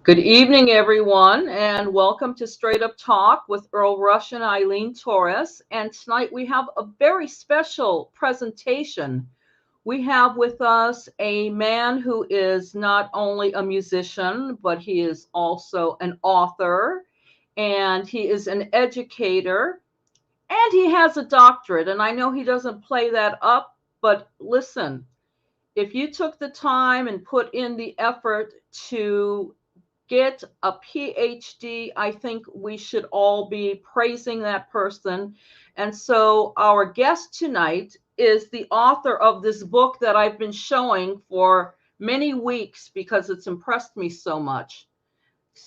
Good evening, everyone, and welcome to Straight Up Talk with Earl Rush and Eileen Torres. And tonight we have a very special presentation. We have with us a man who is not only a musician, but he is also an author, and he is an educator, and he has a doctorate. And I know he doesn't play that up, but listen, if you took the time and put in the effort to get a PhD, I think we should all be praising that person. And so, our guest tonight is the author of this book that I've been showing for many weeks because it's impressed me so much.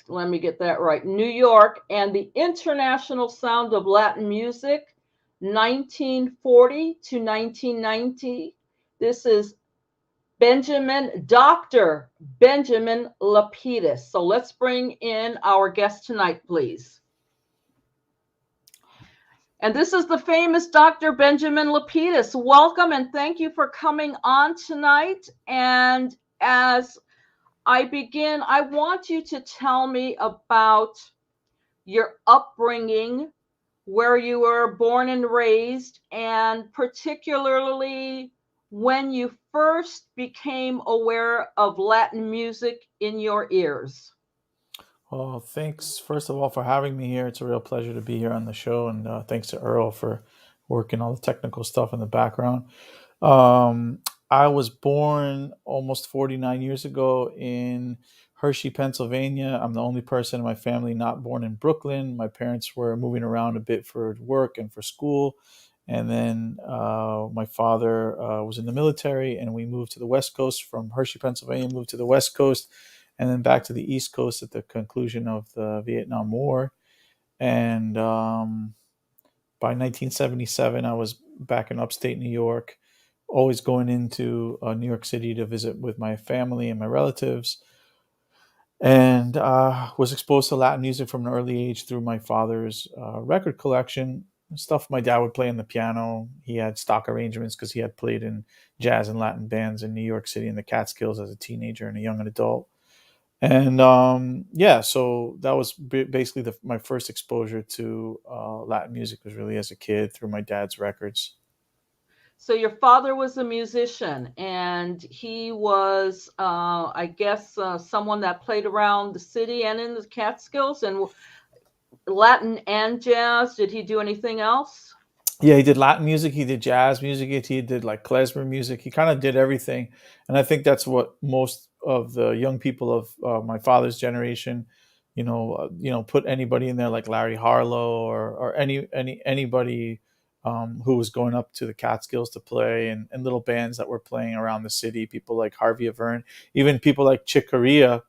Let me get that right. New York and the International Sound of Latin Music, 1940 to 1990. This is Dr. Benjamin Lapidus. So let's bring in our guest tonight, please. And this is the famous Dr. Benjamin Lapidus. Welcome and thank you for coming on tonight. And as I begin, I want you to tell me about your upbringing, where you were born and raised, and particularly when you first became aware of Latin music in your ears. Well, thanks first of all for having me here. It's a real pleasure to be here on the show, and thanks to Earl for working all the technical stuff in the background. Um, I was born almost 49 years ago in Hershey, Pennsylvania. I'm the only person in my family not born in Brooklyn. My parents were moving around a bit for work and for school. And then my father was in the military, and we moved to the West Coast from Hershey, Pennsylvania, moved to the West Coast, and then back to the East Coast at the conclusion of the Vietnam War. And by 1977, I was back in upstate New York, always going into New York City to visit with my family and my relatives. And was exposed to Latin music from an early age through my father's record collection. Stuff my dad would play on the piano. He had stock arrangements because he had played in jazz and Latin bands in New York City and the Catskills as a teenager and a young adult. And yeah, so that was basically my first exposure to Latin music was really as a kid through my dad's records. So your father was a musician, and he was, I guess, someone that played around the city and in the Catskills and Latin and jazz. Did he do anything else? Yeah, he did Latin music, he did jazz music, he did like klezmer music. He kind of did everything, and I think that's what most of the young people of my father's generation, put anybody in there like Larry Harlow or anybody who was going up to the Catskills to play, and little bands that were playing around the city. People like Harvey Avern, even people like Chick Corea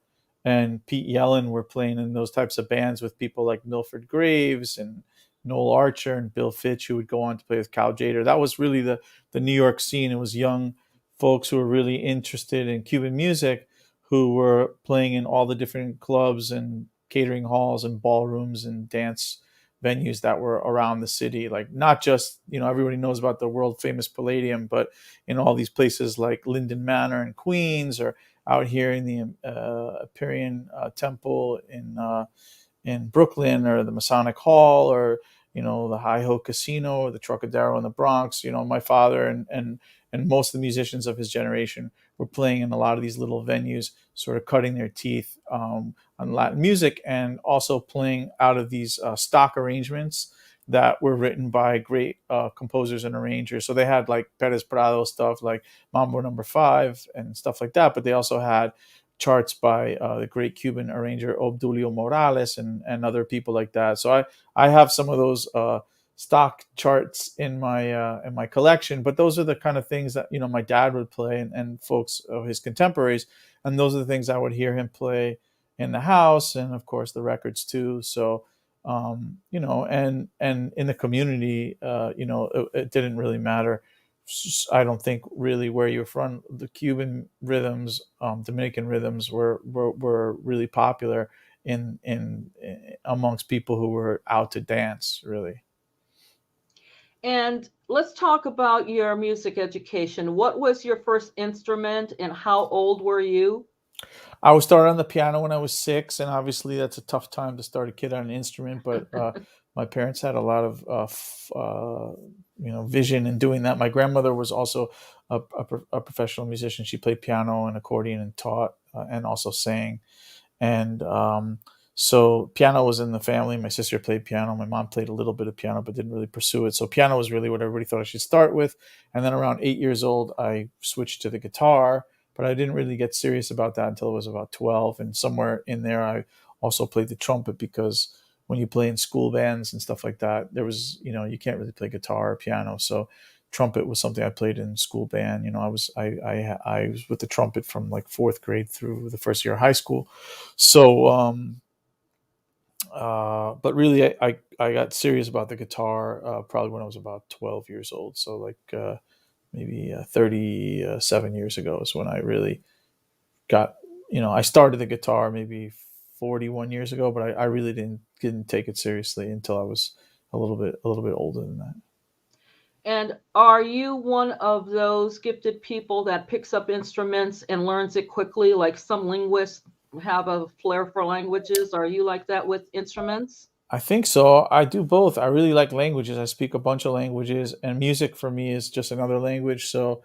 and Pete Yellen were playing in those types of bands with people like Milford Graves and Noel Archer and Bill Fitch, who would go on to play with Cal Jader. That was really the New York scene. It was young folks who were really interested in Cuban music, who were playing in all the different clubs and catering halls and ballrooms and dance venues that were around the city. Like, not just, everybody knows about the world famous Palladium, but in all these places like Linden Manor in Queens, or out here in the Empyrean Temple in Brooklyn, or the Masonic Hall, or the Hi Ho Casino, or the Trocadero in the Bronx. My father and most of the musicians of his generation were playing in a lot of these little venues, sort of cutting their teeth on Latin music, and also playing out of these stock arrangements that were written by great composers and arrangers. So they had like Perez Prado stuff like Mambo Number 5 and stuff like that, but they also had charts by the great Cuban arranger Obdulio Morales and other people like that. So I have some of those stock charts in my collection, but those are the kind of things that my dad would play, and folks of his contemporaries, and those are the things I would hear him play in the house, and of course the records too. So and in the community, it didn't really matter. I don't think really where you're from. The Cuban rhythms, Dominican rhythms were really popular in amongst people who were out to dance, really. And let's talk about your music education. What was your first instrument and how old were you? I was started on the piano when I was 6, and obviously that's a tough time to start a kid on an instrument. But my parents had a lot of vision in doing that. My grandmother was also a professional musician. She played piano and accordion and taught and also sang. And so piano was in the family. My sister played piano. My mom played a little bit of piano, but didn't really pursue it. So piano was really what everybody thought I should start with. And then around 8 years old, I switched to the guitar, but I didn't really get serious about that until I was about 12. And somewhere in there, I also played the trumpet because when you play in school bands and stuff like that, there was, you can't really play guitar or piano. So trumpet was something I played in school band. I was with the trumpet from like fourth grade through the first year of high school. So, but really, I got serious about the guitar probably when I was about 12 years old. So like maybe 37 years ago is when I really got, I started the guitar maybe 41 years ago, but I really didn't take it seriously until I was a little bit older than that. And are you one of those gifted people that picks up instruments and learns it quickly, like some linguists have a flair for languages? Are you like that with instruments? I think so. I do both. I really like languages. I speak a bunch of languages, and music for me is just another language. So,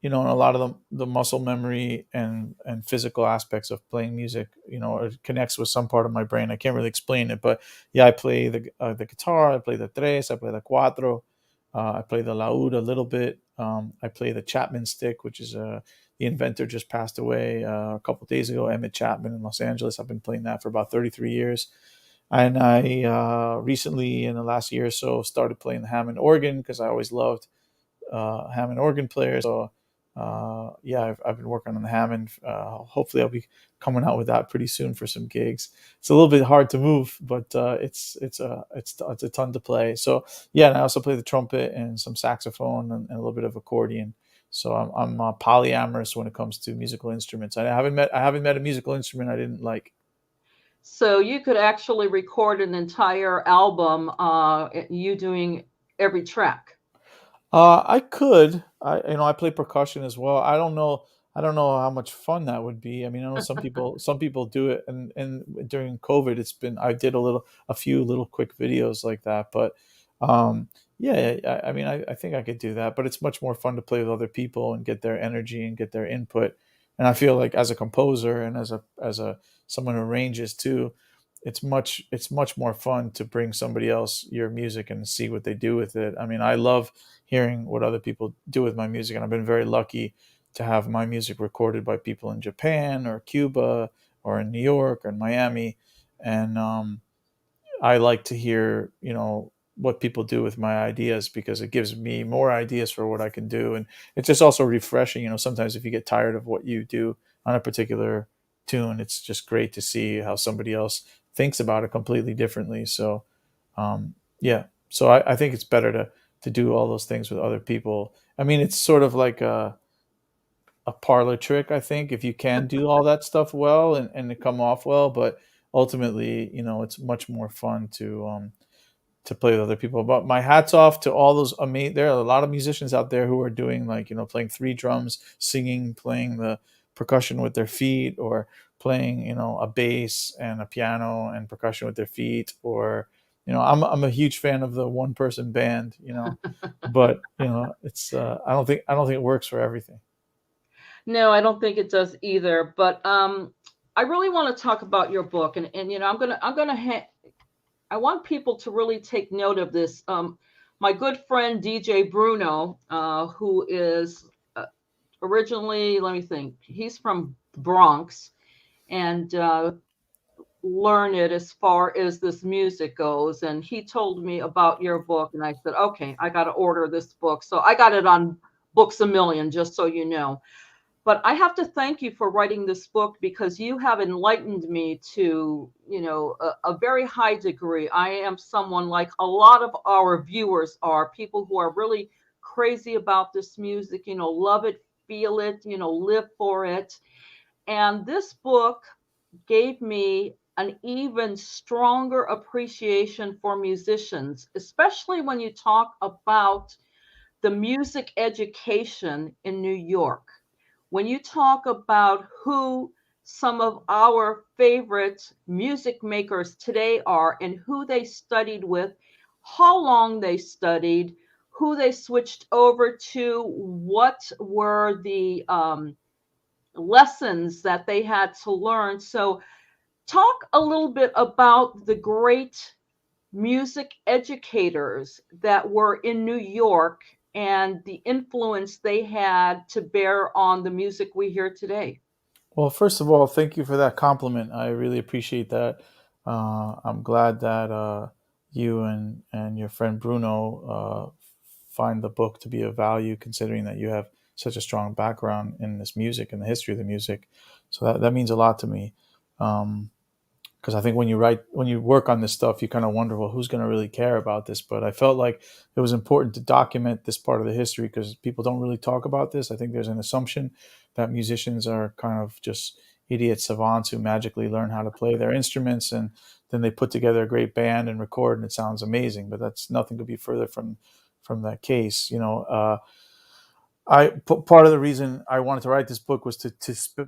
and a lot of the muscle memory and physical aspects of playing music, it connects with some part of my brain. I can't really explain it, but yeah, I play the guitar. I play the tres. I play the cuatro. I play the laúd a little bit. I play the Chapman stick, which is the inventor just passed away a couple days ago. Emmett Chapman in Los Angeles. I've been playing that for about 33 years. And I recently, in the last year or so, started playing the Hammond organ because I always loved Hammond organ players. So yeah, I've been working on the Hammond. Hopefully, I'll be coming out with that pretty soon for some gigs. It's a little bit hard to move, but it's a ton to play. So yeah, and I also play the trumpet and some saxophone and a little bit of accordion. So I'm polyamorous when it comes to musical instruments. I haven't met a musical instrument I didn't like. So you could actually record an entire album, you doing every track. I could. I play percussion as well. I don't know. I don't know how much fun that would be. I mean, I know some people do it, and during COVID, I did a few little quick videos like that. But yeah, I mean, I think I could do that. But it's much more fun to play with other people and get their energy and get their input. And I feel like as a composer and as a someone who arranges too, it's much more fun to bring somebody else your music and see what they do with it. I mean, I love hearing what other people do with my music, and I've been very lucky to have my music recorded by people in Japan or Cuba or in New York or in Miami. And I like to hear, what people do with my ideas because it gives me more ideas for what I can do. And it's just also refreshing. Sometimes if you get tired of what you do on a particular tune, it's just great to see how somebody else thinks about it completely differently. So, yeah. So I think it's better to do all those things with other people. I mean, it's sort of like a parlor trick, I think, if you can do all that stuff well and it come off well. But ultimately, it's much more fun to play with other people. But my hats off to all those amazing. There are a lot of musicians out there who are doing like playing three drums, singing, playing the percussion with their feet, or playing a bass and a piano and percussion with their feet. Or I'm a huge fan of the one person band. But it's I don't think it works for everything. No, I don't think it does either. But I really want to talk about your book, and I want people to really take note of this. My good friend DJ Bruno, who is originally, let me think, he's from Bronx, and learn it as far as this music goes. And he told me about your book, and I said, okay, I got to order this book. So I got it on Books a Million, just so you know. But I have to thank you for writing this book because you have enlightened me to, a very high degree. I am someone like a lot of our viewers are people who are really crazy about this music, love it, feel it, live for it. And this book gave me an even stronger appreciation for musicians, especially when you talk about the music education in New York. When you talk about who some of our favorite music makers today are and who they studied with, how long they studied, who they switched over to, what were the lessons that they had to learn. So, talk a little bit about the great music educators that were in New York and the influence they had to bear on the music we hear today. Well, first of all, thank you for that compliment. I really appreciate that. I'm glad that you and your friend Bruno find the book to be of value, considering that you have such a strong background in this music and the history of the music. So that means a lot to me. Um, because I think when you work on this stuff, you kind of wonder, well, who's going to really care about this? But I felt like it was important to document this part of the history because people don't really talk about this. I think there's an assumption that musicians are kind of just idiot savants who magically learn how to play their instruments and then they put together a great band and record and it sounds amazing. But that's nothing could be further from that case. Part of the reason I wanted to write this book was to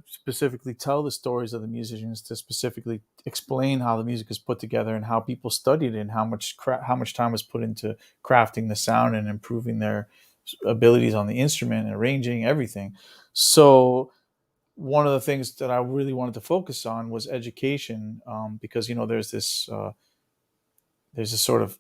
specifically tell the stories of the musicians, to specifically explain how the music is put together and how people studied it and how much time was put into crafting the sound and improving their abilities on the instrument and arranging everything. So one of the things that I really wanted to focus on was education, because there's this sort of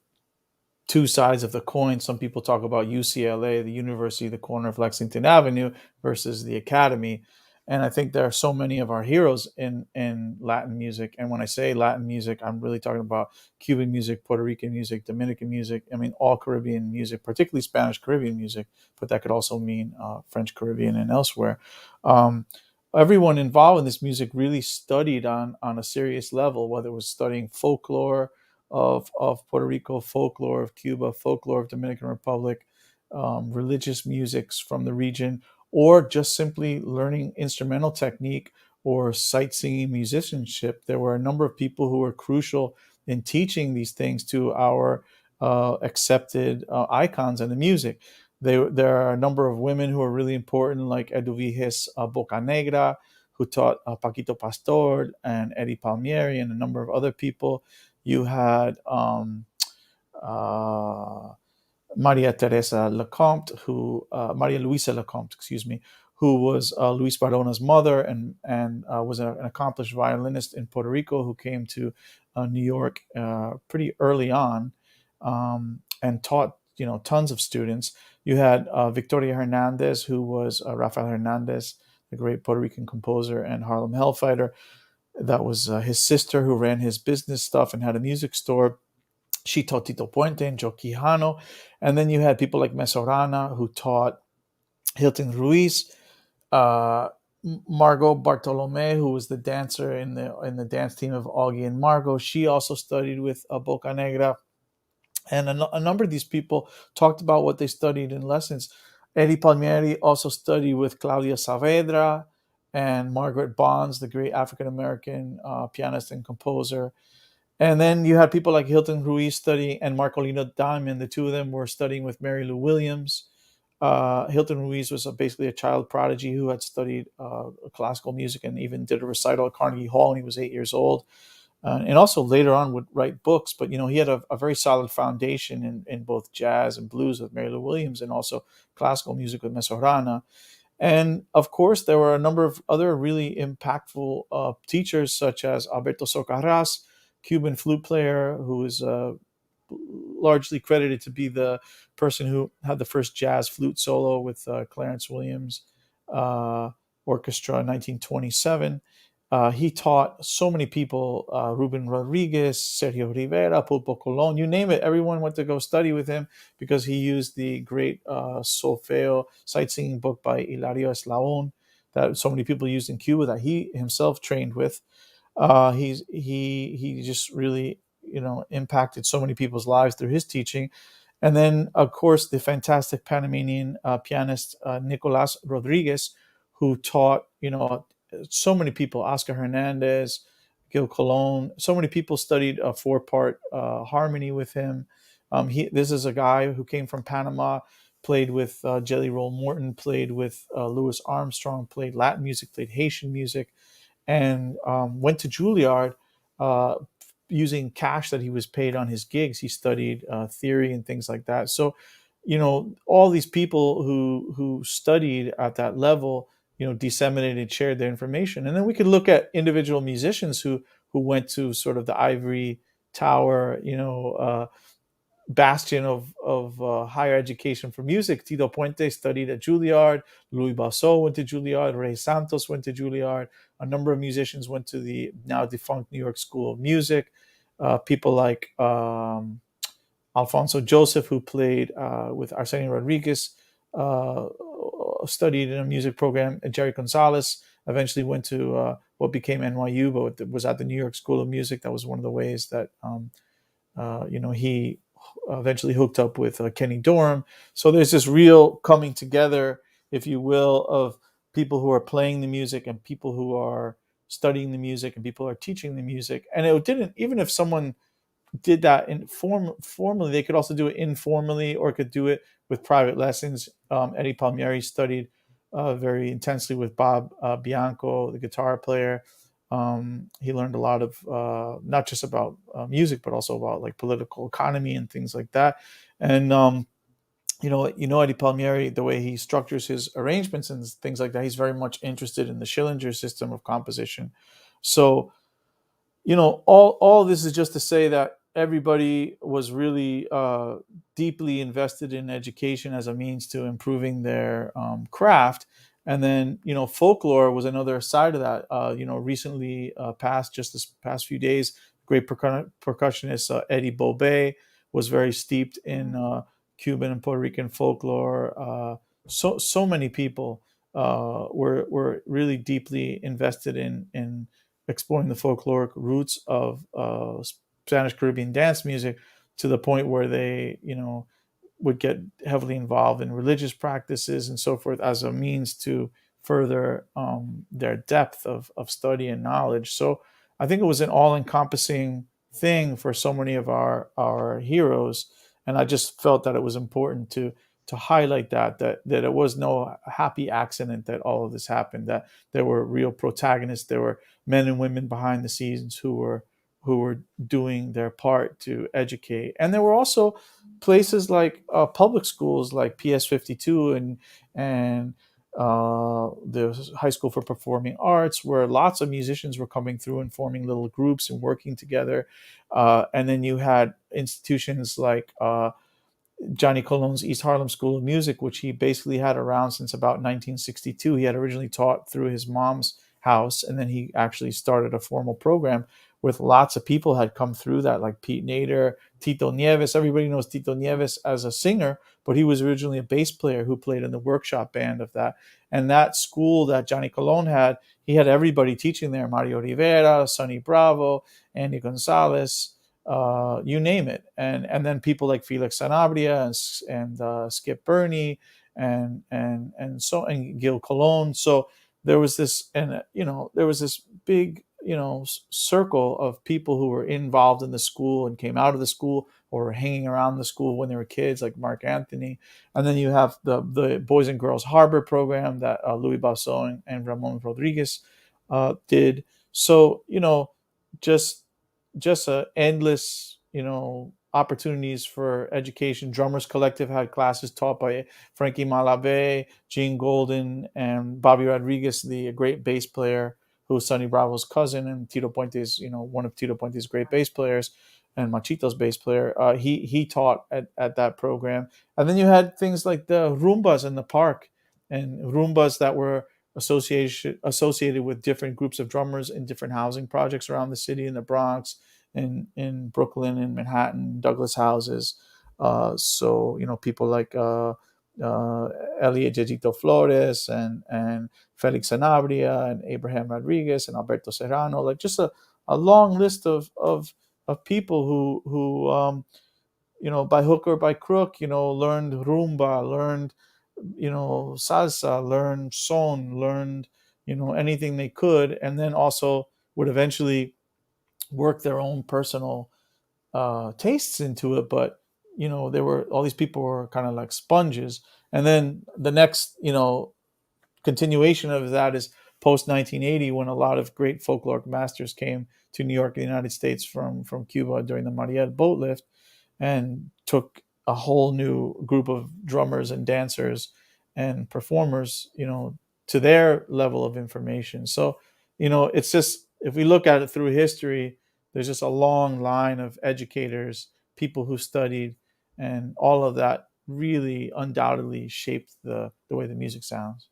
two sides of the coin. Some people talk about UCLA, the University, the corner of Lexington Avenue, versus the Academy. And I think there are so many of our heroes in Latin music. And when I say Latin music, I'm really talking about Cuban music, Puerto Rican music, Dominican music. I mean, all Caribbean music, particularly Spanish Caribbean music, but that could also mean French Caribbean and elsewhere. Um, Everyone involved in this music really studied on a serious level, whether it was studying folklore, of Puerto Rico, folklore of Cuba, folklore of Dominican Republic, religious musics from the region, or just simply learning instrumental technique or sight singing musicianship. There were a number of people who were crucial in teaching these things to our accepted icons in the music. There are a number of women who are really important, like Eduviges Bocanegra, who taught Paquito Pastor and Eddie Palmieri, and a number of other people. You had uh, Maria Teresa Lecomte, Maria Luisa Lecomte, excuse me, who was Luis Barona's mother and was an accomplished violinist in Puerto Rico who came to New York pretty early on, and taught tons of students. You had Victoria Hernandez, who was Rafael Hernandez, the great Puerto Rican composer and Harlem Hellfighter. That was his sister, who ran his business stuff and had a music store. She taught Tito Puente and Joe Quijano. And then you had people like Mesorana, who taught Hilton Ruiz, uh, Margot Bartolome, who was the dancer in the dance team of Augie and Margot. She also studied with Bocanegra. And a number of these people talked about what they studied in lessons. Eddie Palmieri also studied with Claudia Saavedra and Margaret Bonds, the great African American pianist and composer. And then you had people like Hilton Ruiz studying and Marcolino Diamond. The two of them were studying with Mary Lou Williams. Hilton Ruiz was basically a child prodigy who had studied classical music and even did a recital at Carnegie Hall when he was 8 years old. And also later on would write books, but he had a very solid foundation in both jazz and blues with Mary Lou Williams and also classical music with Mesorana. And of course, there were a number of other really impactful teachers, such as Alberto Socarrás, Cuban flute player, who is largely credited to be the person who had the first jazz flute solo with Clarence Williams uh, Orchestra in 1927. He taught so many people, Ruben Rodriguez, Sergio Rivera, Pulpo Colon, you name it. Everyone went to go study with him because he used the great Solfeo sight singing book by Hilario Eslaon that so many people used in Cuba that he himself trained with. He just really impacted so many people's lives through his teaching. And then, of course, the fantastic Panamanian pianist Nicolas Rodriguez, who taught so many people, Oscar Hernandez, Gil Colon. So many people studied a four-part harmony with him. This is a guy who came from Panama, played with Jelly Roll Morton, played with Louis Armstrong, played Latin music, played Haitian music. and went to Juilliard uh, using cash that he was paid on his gigs. He studied theory and things like that. So, all these people who studied at that level, disseminated, shared their information. And then we could look at individual musicians who went to sort of the ivory tower, bastion of higher education for music. Tito Puente studied at Juilliard. Louis Basso went to Juilliard. Ray Santos went to Juilliard. A number of musicians went to the now defunct New York School of Music. People like Alfonso Joseph, who played with Arsenio Rodriguez, uh, studied in a music program. And Jerry Gonzalez eventually went to what became NYU, but was at the New York School of Music. That was one of the ways that he eventually hooked up with Kenny Dorham. So there's this real coming together, if you will, of people who are playing the music and people who are studying the music and people who are teaching the music. And it didn't, even if someone did that formally, they could also do it informally or could do it with private lessons. Eddie Palmieri studied very intensely with Bob Bianco, the guitar player. He learned a lot of not just about music, but also about like political economy and things like that. And Eddie Palmieri, the way he structures his arrangements and things like that, he's very much interested in the Schillinger system of composition. So all this is just to say that everybody was really deeply invested in education as a means to improving their craft. And then, folklore was another side of that. Recently passed, just this past few days, great percussionist Eddie Bobet was very steeped in Cuban and Puerto Rican folklore. So many people were really deeply invested in exploring the folkloric roots of Spanish Caribbean dance music, to the point where they, would get heavily involved in religious practices and so forth as a means to further their depth of study and knowledge. So I think it was an all-encompassing thing for so many of our heroes, and I just felt that it was important to highlight that it was no happy accident that all of this happened, that there were real protagonists, there were men and women behind the scenes who were doing their part to educate. And there were also places like public schools like PS 52 and the High School for Performing Arts, where lots of musicians were coming through and forming little groups and working together. And then you had institutions like Johnny Colon's East Harlem School of Music, which he basically had around since about 1962. He had originally taught through his mom's house, and then he actually started a formal program with lots of people had come through that, like Pete Nader, Tito Nieves. Everybody knows Tito Nieves as a singer, but he was originally a bass player who played in the workshop band of that. And that school that Johnny Colon had, he had everybody teaching there: Mario Rivera, Sonny Bravo, Andy Gonzalez, you name it. And then people like Felix Sanabria and Skip Burney and Gil Colon. So there was this, and there was this big circle of people who were involved in the school and came out of the school or were hanging around the school when they were kids, like Mark Anthony. And then you have the Boys and Girls Harbor program that Louis Basso and Ramon Rodriguez did. So just endless opportunities for education. Drummers Collective had classes taught by Frankie Malave, Gene Golden, and Bobby Rodriguez, the great bass player who was Sonny Bravo's cousin and Tito Puente's, one of Tito Puente's great bass players, and Machito's bass player. He taught at that program. And then you had things like the Rumbas in the park, and Rumbas that were associated with different groups of drummers in different housing projects around the city, in the Bronx, in Brooklyn, in Manhattan, Douglas houses. So people like Elliot Jejito Flores and Felix Sanabria and Abraham Rodriguez and Alberto Serrano, like just a long list of people who by hook or by crook, learned rumba, learned salsa, learned son, learned anything they could, and then also would eventually work their own personal tastes into it. But there were all these people were kind of like sponges. And then the next continuation of that is post 1980, when a lot of great folkloric masters came to New York, the United States, from Cuba during the Mariel boat lift, and took a whole new group of drummers and dancers and performers, to their level of information. So, it's just, if we look at it through history, there's just a long line of educators, people who studied, and all of that really undoubtedly shaped the way the music sounds.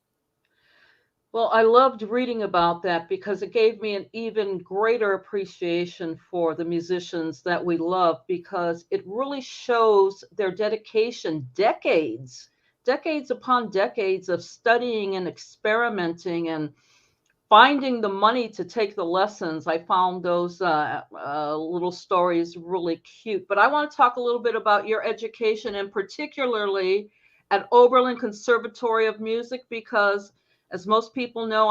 Well, I loved reading about that because it gave me an even greater appreciation for the musicians that we love, because it really shows their dedication, decades upon decades of studying and experimenting and finding the money to take the lessons. I found those little stories really cute. But I want to talk a little bit about your education, and particularly at Oberlin Conservatory of Music, because as most people know,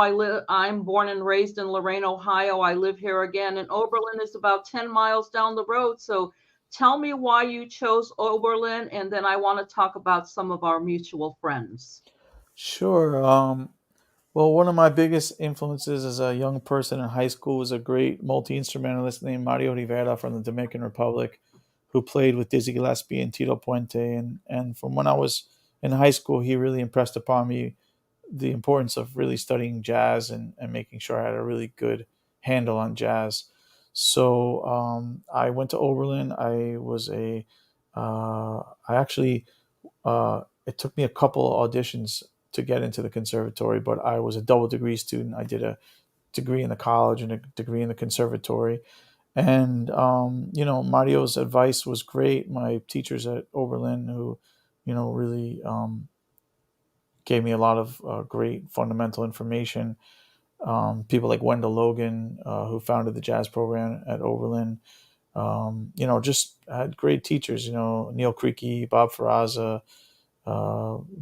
I'm born and raised in Lorain, Ohio. I live here again, and Oberlin is about 10 miles down the road. So tell me why you chose Oberlin, and then I want to talk about some of our mutual friends. Sure. Well, one of my biggest influences as a young person in high school was a great multi instrumentalist named Mario Rivera from the Dominican Republic, who played with Dizzy Gillespie and Tito Puente. And from when I was in high school, he really impressed upon me the importance of really studying jazz, and making sure I had a really good handle on jazz. So I went to Oberlin. I actually, it took me a couple of auditions to get into the conservatory, but I was a double degree student. I did a degree in the college and a degree in the conservatory. And, Mario's advice was great. My teachers at Oberlin, who, really gave me a lot of great fundamental information. People like Wendell Logan, who founded the jazz program at Oberlin, just had great teachers, Neil Creaky, Bob Ferrazza,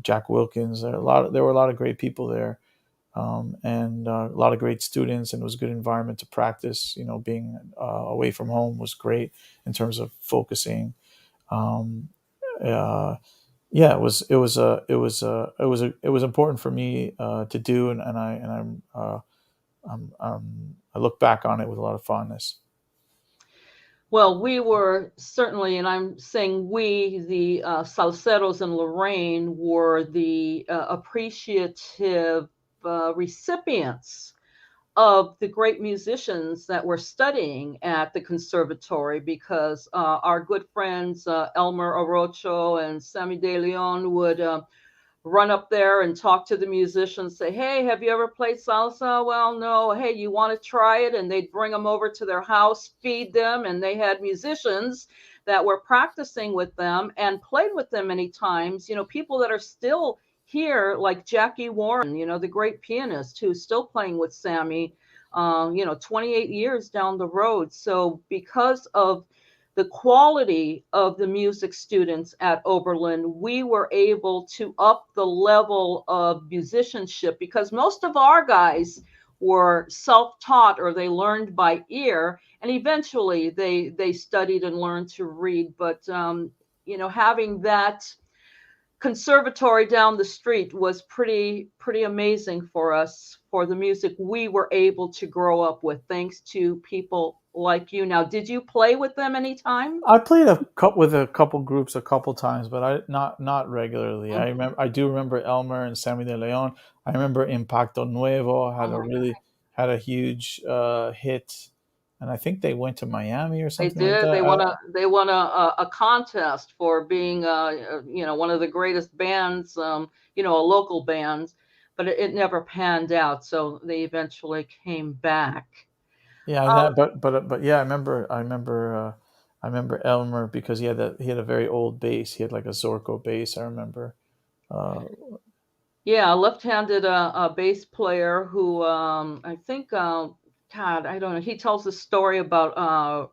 Jack Wilkins. There were a lot of great people there, and a lot of great students, and it was a good environment to practice. Being away from home was great in terms of focusing. Um, uh, yeah, it was important for me to do, I look back on it with a lot of fondness. Well, we were certainly, and I'm saying we, the Salceros in Lorraine, were the appreciative recipients of the great musicians that were studying at the conservatory, because our good friends Elmer Orocho and Sammy De Leon would run up there and talk to the musicians, say, hey, have you ever played salsa? Well, no. Hey, you want to try it? And they'd bring them over to their house, feed them, and they had musicians that were practicing with them and played with them many times. People that are still here, like Jackie Warren, the great pianist who's still playing with Sammy, 28 years down the road. So because of the quality of the music students at Oberlin, we were able to up the level of musicianship, because most of our guys were self-taught, or they learned by ear, and eventually they studied and learned to read. But having that conservatory down the street was pretty amazing for us, for the music we were able to grow up with, thanks to people like you. Now, did you play with them anytime? I played with a couple groups a couple times, but not regularly. I do remember Elmer and Sammy De Leon. I remember Impacto Nuevo Oh my God. had a huge hit, and I think they went to Miami or They something like did. that. They won a contest for being one of the greatest bands, a local band, but it never panned out. So they eventually came back. Yeah, and Um, but yeah, I remember Elmer because he had a very old bass. He had like a Zorco bass. I remember. Uh, yeah, a left-handed bass player who I think, God, I don't know. He tells a story about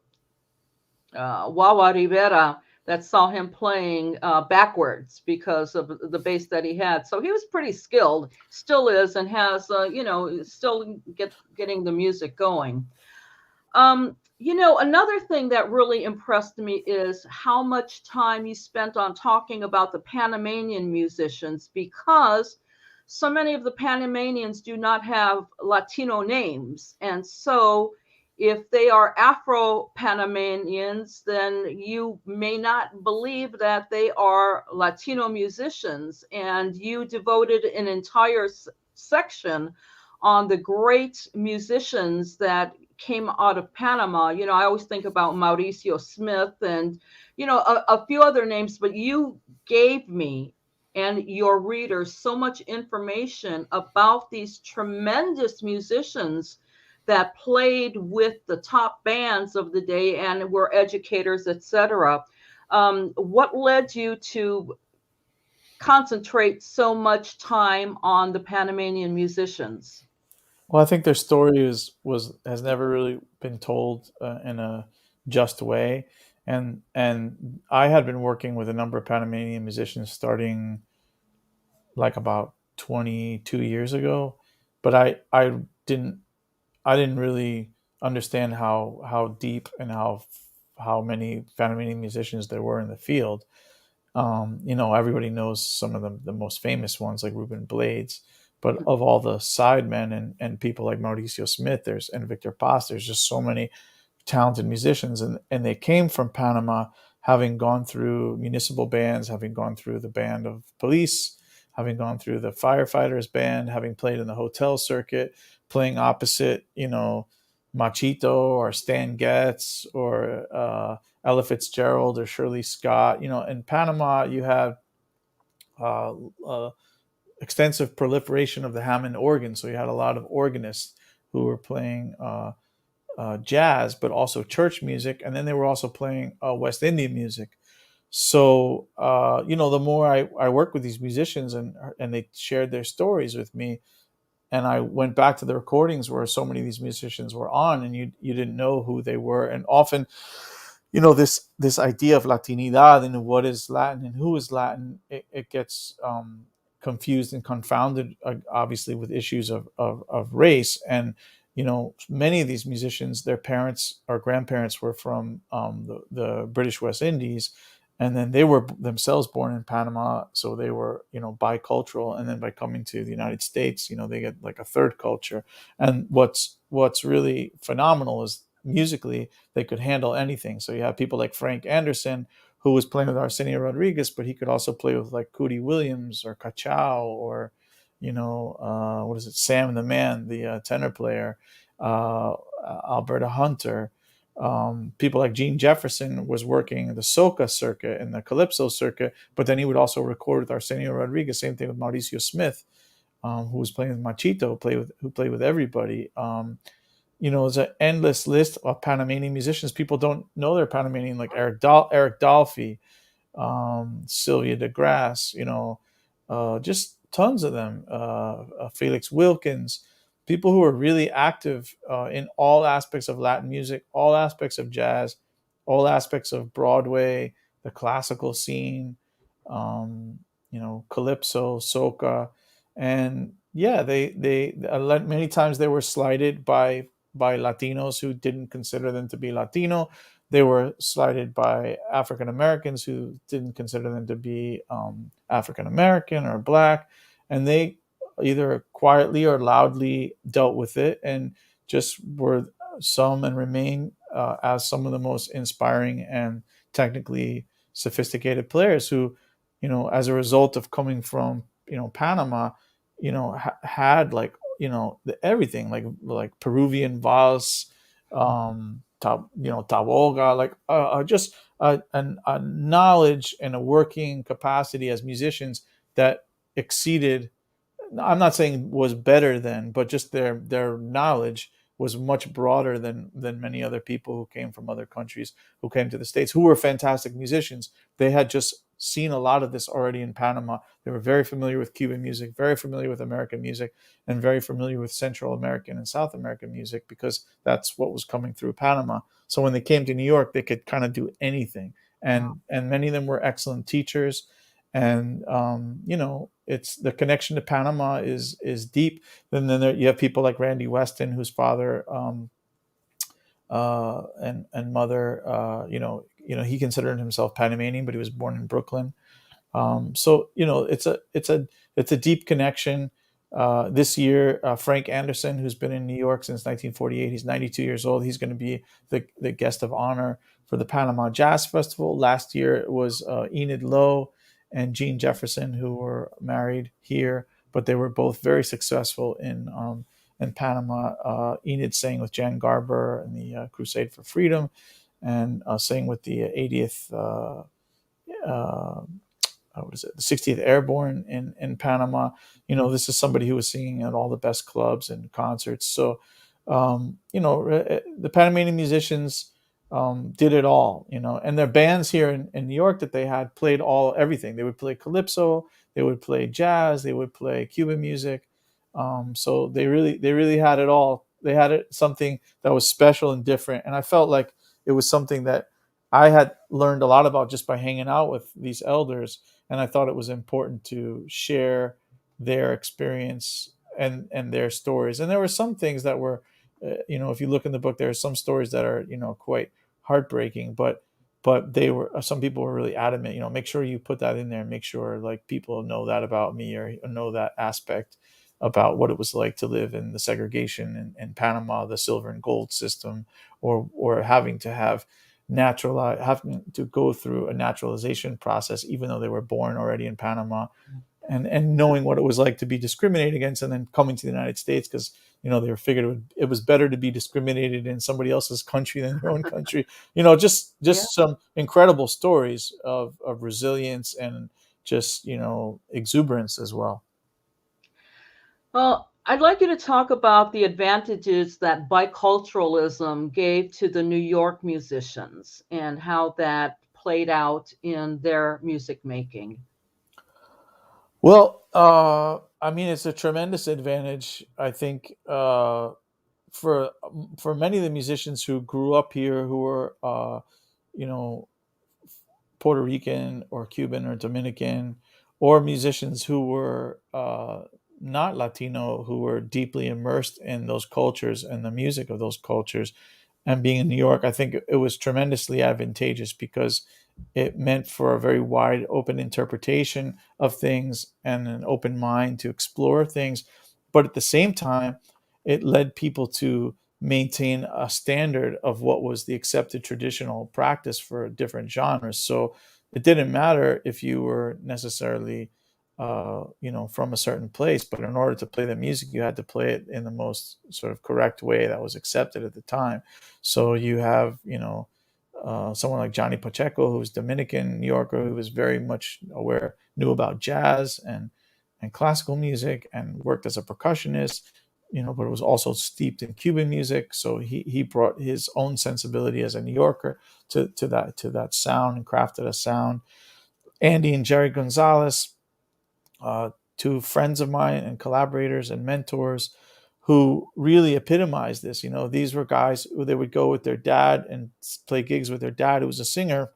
Wawa Rivera that saw him playing backwards because of the bass that he had. So he was pretty skilled, still is, and has, still getting the music going. Another thing that really impressed me is how much time you spent on talking about the Panamanian musicians, because so many of the Panamanians do not have Latino names. And so if they are Afro Panamanians, then you may not believe that they are Latino musicians. And you devoted an entire section on the great musicians that came out of Panama. You know, I always think about Mauricio Smith and, you know, a few other names, but you gave me and your readers so much information about these tremendous musicians that played with the top bands of the day and were educators, etc. What led you to concentrate so much time on the Panamanian musicians? Well, I think their story was has never really been told in a just way, and I had been working with a number of Panamanian musicians starting like about 22 years ago, but didn't I didn't really understand how deep and how many Panamanian musicians there were in the field. You know, everybody knows some of the most famous ones like Ruben Blades, but of all the sidemen and people like Mauricio Smith, and Victor Paz, there's just so many talented musicians, and they came from Panama, having gone through municipal bands, having gone through the band of police, having gone through the firefighters band, having played in the hotel circuit, playing opposite, you know, Machito or Stan Getz or Ella Fitzgerald or Shirley Scott. You know, in Panama, you have uh, uh, extensive proliferation of the Hammond organ, so you had a lot of organists who were playing jazz, but also church music, and then they were also playing West Indian music. So you know, the more I worked with these musicians and they shared their stories with me, and I went back to the recordings where so many of these musicians were on, and you didn't know who they were, and often, you know, this idea of Latinidad and what is Latin and who is Latin, it gets confused and confounded, obviously, with issues of race. And you know, many of these musicians, their parents or grandparents were from the British West Indies, and then they were themselves born in Panama, so they were, you know, bicultural. And then by coming to the United States, you know, they get like a third culture. And what's really phenomenal is musically they could handle anything. So you have people like Frank Anderson, who was playing with Arsenio Rodriguez, but he could also play with like Cootie Williams or Cachao or, you know, what is it, Sam the Man, the tenor player, uh, Alberta Hunter. People like Gene Jefferson was working the soca circuit and the calypso circuit, but then he would also record with Arsenio Rodriguez. Same thing with Mauricio Smith, who was playing with Machito, who played with everybody. You know, there's an endless list of Panamanian musicians. People don't know they're Panamanian, like Eric Dolphy, Sylvia DeGrasse, you know, just tons of them. Felix Wilkins, people who are really active in all aspects of Latin music, all aspects of jazz, all aspects of Broadway, the classical scene, um, you know, calypso, soca, and yeah, they many times they were slighted by Latinos who didn't consider them to be Latino. They were slighted by African Americans who didn't consider them to be African American or Black. And they either quietly or loudly dealt with it and just were some and remain as some of the most inspiring and technically sophisticated players who, you know, as a result of coming from, you know, Panama, you know, had like, you know, everything like Peruvian vals, you know, taboga, like just a knowledge and a working capacity as musicians that exceeded. I'm not saying was better than, but just their knowledge was much broader than many other people who came from other countries who came to the States, who were fantastic musicians. They had just seen a lot of this already in Panama. They were very familiar with Cuban music, very familiar with American music, and very familiar with Central American and South American music because that's what was coming through Panama. So when they came to New York, they could kind of do anything, and many of them were excellent teachers. And you know, it's the connection to Panama is deep. Then you have people like Randy Weston, whose father and mother, he considered himself Panamanian, but he was born in Brooklyn. So you know, it's a deep connection. This year, Frank Anderson, who's been in New York since 1948, he's 92 years old. He's going to be the guest of honor for the Panama Jazz Festival. Last year it was Enid Lowe and Gene Jefferson, who were married here, but they were both very successful in Panama. Enid sang with Jan Garber in the Crusade for Freedom, and sang with the 80th. Uh, what is it, the 60th Airborne in Panama. This is somebody who was singing at all the best clubs and concerts. So, the Panamanian musicians did it all, and their bands here in New York that they had played everything. They would play calypso, they would play jazz, they would play Cuban music. So they really had it all. They had something that was special and different. And I felt like it was something that I had learned a lot about just by hanging out with these elders, and I thought it was important to share their experience and their stories. And there were some things that were, if you look in the book, there are some stories that are, quite heartbreaking, but they were, some people were really adamant, make sure you put that in there and make sure like people know that about me, or know that aspect about what it was like to live in the segregation in Panama, the silver and gold system, or having to having to go through a naturalization process, even though they were born already in Panama, and knowing what it was like to be discriminated against, and then coming to the United States because they were figured it was better to be discriminated in somebody else's country than their own country. Just Yeah. some incredible stories of resilience and just exuberance as well. Well, I'd like you to talk about the advantages that biculturalism gave to the New York musicians and how that played out in their music making. Well, I mean, it's a tremendous advantage, I think, for many of the musicians who grew up here, who were, you know, Puerto Rican or Cuban or Dominican, or musicians who were not Latino, who were deeply immersed in those cultures and the music of those cultures. And being in New York, I think it was tremendously advantageous because it meant for a very wide open interpretation of things and an open mind to explore things. But at the same time, it led people to maintain a standard of what was the accepted traditional practice for different genres. So it didn't matter if you were necessarily, from a certain place, but in order to play the music, you had to play it in the most sort of correct way that was accepted at the time. So you have, someone like Johnny Pacheco, who's Dominican New Yorker, who was very much aware, knew about jazz and classical music, and worked as a percussionist, but it was also steeped in Cuban music. So he brought his own sensibility as a New Yorker to that sound and crafted a sound. Andy and Jerry Gonzalez, two friends of mine and collaborators and mentors, who really epitomized this. These were guys who they would go with their dad and play gigs with their dad, who was a singer,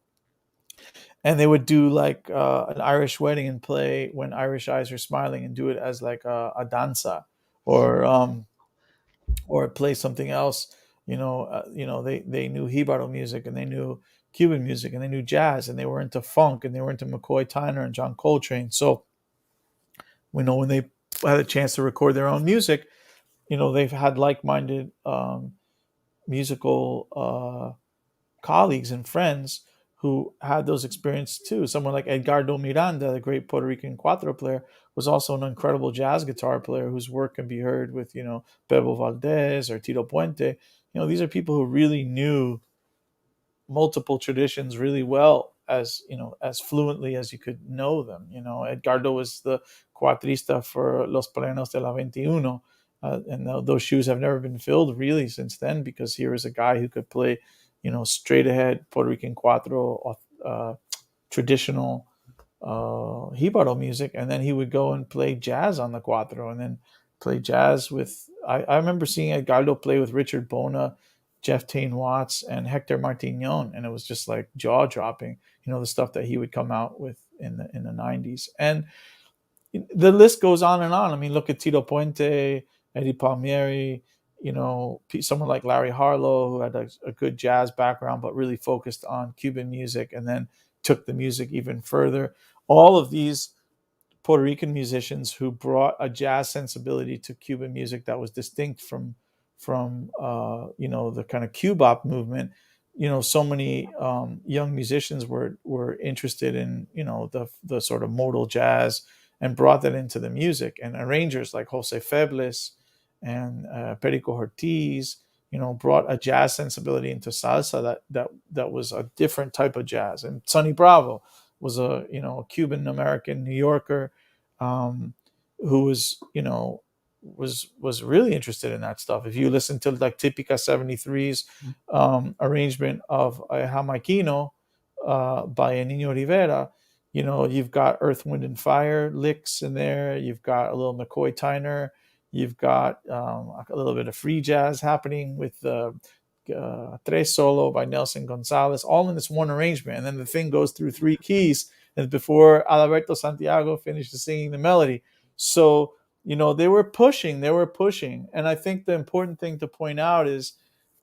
and they would do like an Irish wedding and play When Irish Eyes Are Smiling, and do it as like a danza, or play something else. They knew Hibaro music, and they knew Cuban music, and they knew jazz, and they were into funk, and they were into McCoy Tyner and John Coltrane. So we know when they had a chance to record their own music, they've had like-minded musical colleagues and friends who had those experiences too. Someone like Edgardo Miranda, the great Puerto Rican cuatro player, was also an incredible jazz guitar player whose work can be heard with, Bebo Valdez or Tito Puente. These are people who really knew multiple traditions really well, as fluently as you could know them. Edgardo was the cuatrista for Los Plenos de la 21. And those shoes have never been filled really since then, because here is a guy who could play, straight ahead Puerto Rican cuatro, traditional Hibaro music, and then he would go and play jazz on the cuatro, and then play jazz with. I remember seeing Edgardo play with Richard Bona, Jeff Tain Watts, and Hector Martignon, and it was just like jaw dropping. The stuff that he would come out with in the '90s, and the list goes on and on. I mean, look at Tito Puente, Eddie Palmieri, someone like Larry Harlow, who had a good jazz background, but really focused on Cuban music, and then took the music even further. All of these Puerto Rican musicians who brought a jazz sensibility to Cuban music that was distinct from the kind of cubop movement. So many young musicians were interested in the sort of modal jazz and brought that into the music. And arrangers like Jose Febles and Perico Ortiz, brought a jazz sensibility into salsa that was a different type of jazz. And Sonny Bravo was a Cuban American New Yorker, um, who was really interested in that stuff. If you listen to like Típica 73's arrangement of Jamaiquino by Nino Rivera, you've got Earth, Wind, and Fire licks in there. You've got a little McCoy Tyner. You've got a little bit of free jazz happening with Tres Solo by Nelson Gonzalez, all in this one arrangement. And then the thing goes through three keys and before Alberto Santiago finishes singing the melody. So, they were pushing. And I think the important thing to point out is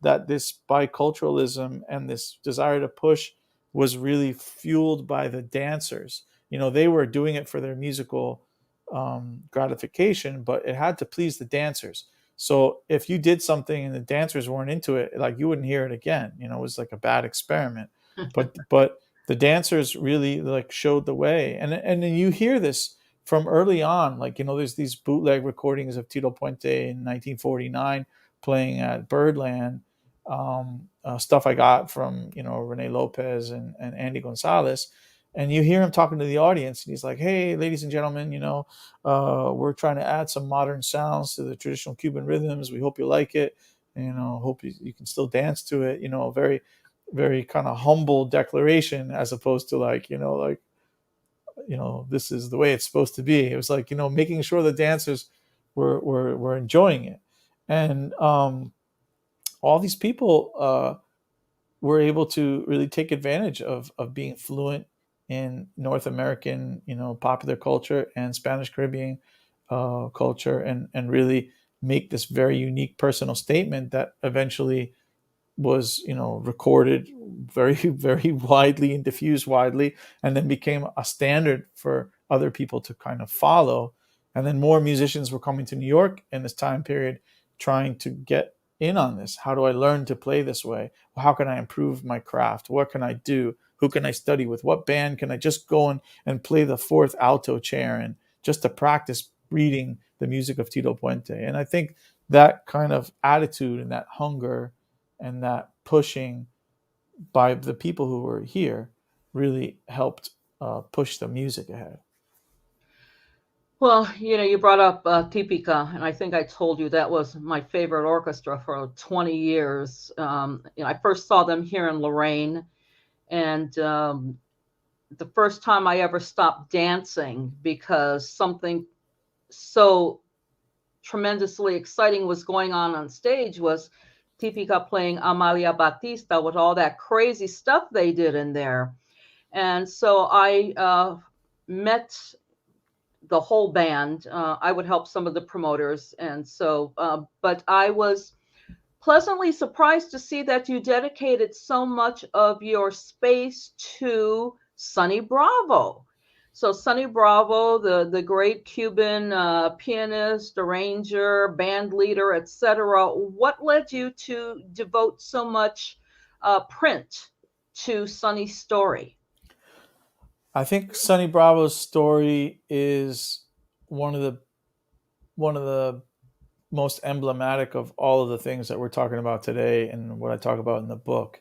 that this biculturalism and this desire to push was really fueled by the dancers. They were doing it for their musical gratification, but it had to please the dancers. So if you did something and the dancers weren't into it, like you wouldn't hear it again. It was like a bad experiment. But the dancers really like showed the way, and then you hear this from early on. Like there's these bootleg recordings of Tito Puente in 1949 playing at Birdland. Stuff I got from Rene Lopez and Andy Gonzalez. And you hear him talking to the audience, and he's like, "Hey, ladies and gentlemen, we're trying to add some modern sounds to the traditional Cuban rhythms. We hope you like it. Hope you can still dance to it." Very, very kind of humble declaration, as opposed to this is the way it's supposed to be. It was like making sure the dancers were enjoying it, and all these people were able to really take advantage of being fluent in North American, popular culture and Spanish Caribbean culture, and really make this very unique personal statement that eventually was, recorded very, very widely and diffused widely, and then became a standard for other people to kind of follow. And then more musicians were coming to New York in this time period, trying to get in on this. How do I learn to play this way? How can I improve my craft? What can I do? Who can I study with? What band can I just go and play the fourth alto chair and just to practice reading the music of Tito Puente? And I think that kind of attitude and that hunger and that pushing by the people who were here really helped push the music ahead. Well, you brought up Típica, and I think I told you that was my favorite orchestra for 20 years. I first saw them here in Lorraine, and the first time I ever stopped dancing because something so tremendously exciting was going on stage was Típica playing Amalia Batista with all that crazy stuff they did in there. And so I met the whole band. I would help some of the promoters. And so, but I was pleasantly surprised to see that you dedicated so much of your space to Sonny Bravo. So Sonny Bravo, the great Cuban pianist, arranger, band leader, etc. What led you to devote so much print to Sonny's story? I think Sonny Bravo's story is one of the most emblematic of all of the things that we're talking about today and what I talk about in the book.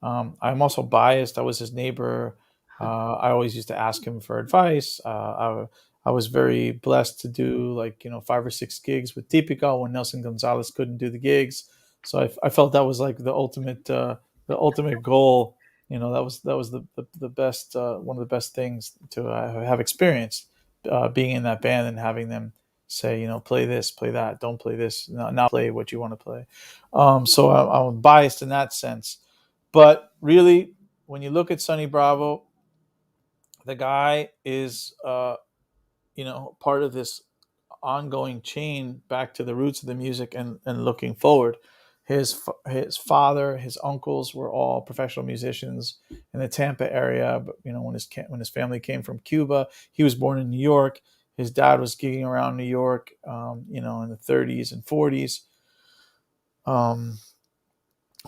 I'm also biased. I was his neighbor. I always used to ask him for advice. I was very blessed to do 5 or 6 gigs with Típica when Nelson Gonzalez couldn't do the gigs. So I felt that was like the ultimate goal. That was the best, one of the best things to have experienced, being in that band and having them say, play this, play that, don't play this, now play what you want to play. So I'm biased in that sense. But really, when you look at Sonny Bravo, the guy is, part of this ongoing chain back to the roots of the music and looking forward. His father, his uncles were all professional musicians in the Tampa area. But when his family came from Cuba, he was born in New York. his dad was gigging around New York, in the 30s and 40s.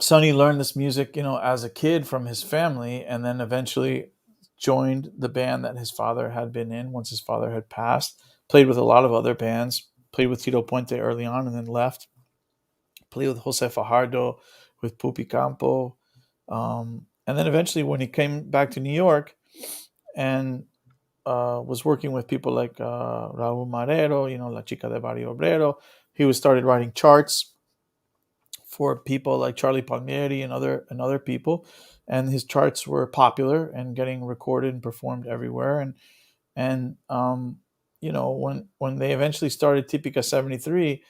Sonny learned this music, as a kid from his family, and then eventually joined the band that his father had been in once his father had passed. Played with a lot of other bands. Played with Tito Puente early on, and then left. Played with Jose Fajardo, with Pupi Campo, and then eventually, when he came back to New York, and was working with people like Raúl Marrero, La Chica de Barrio Obrero, he was started writing charts for people like Charlie Palmieri and other people, and his charts were popular and getting recorded and performed everywhere. And when they eventually started Típica 73,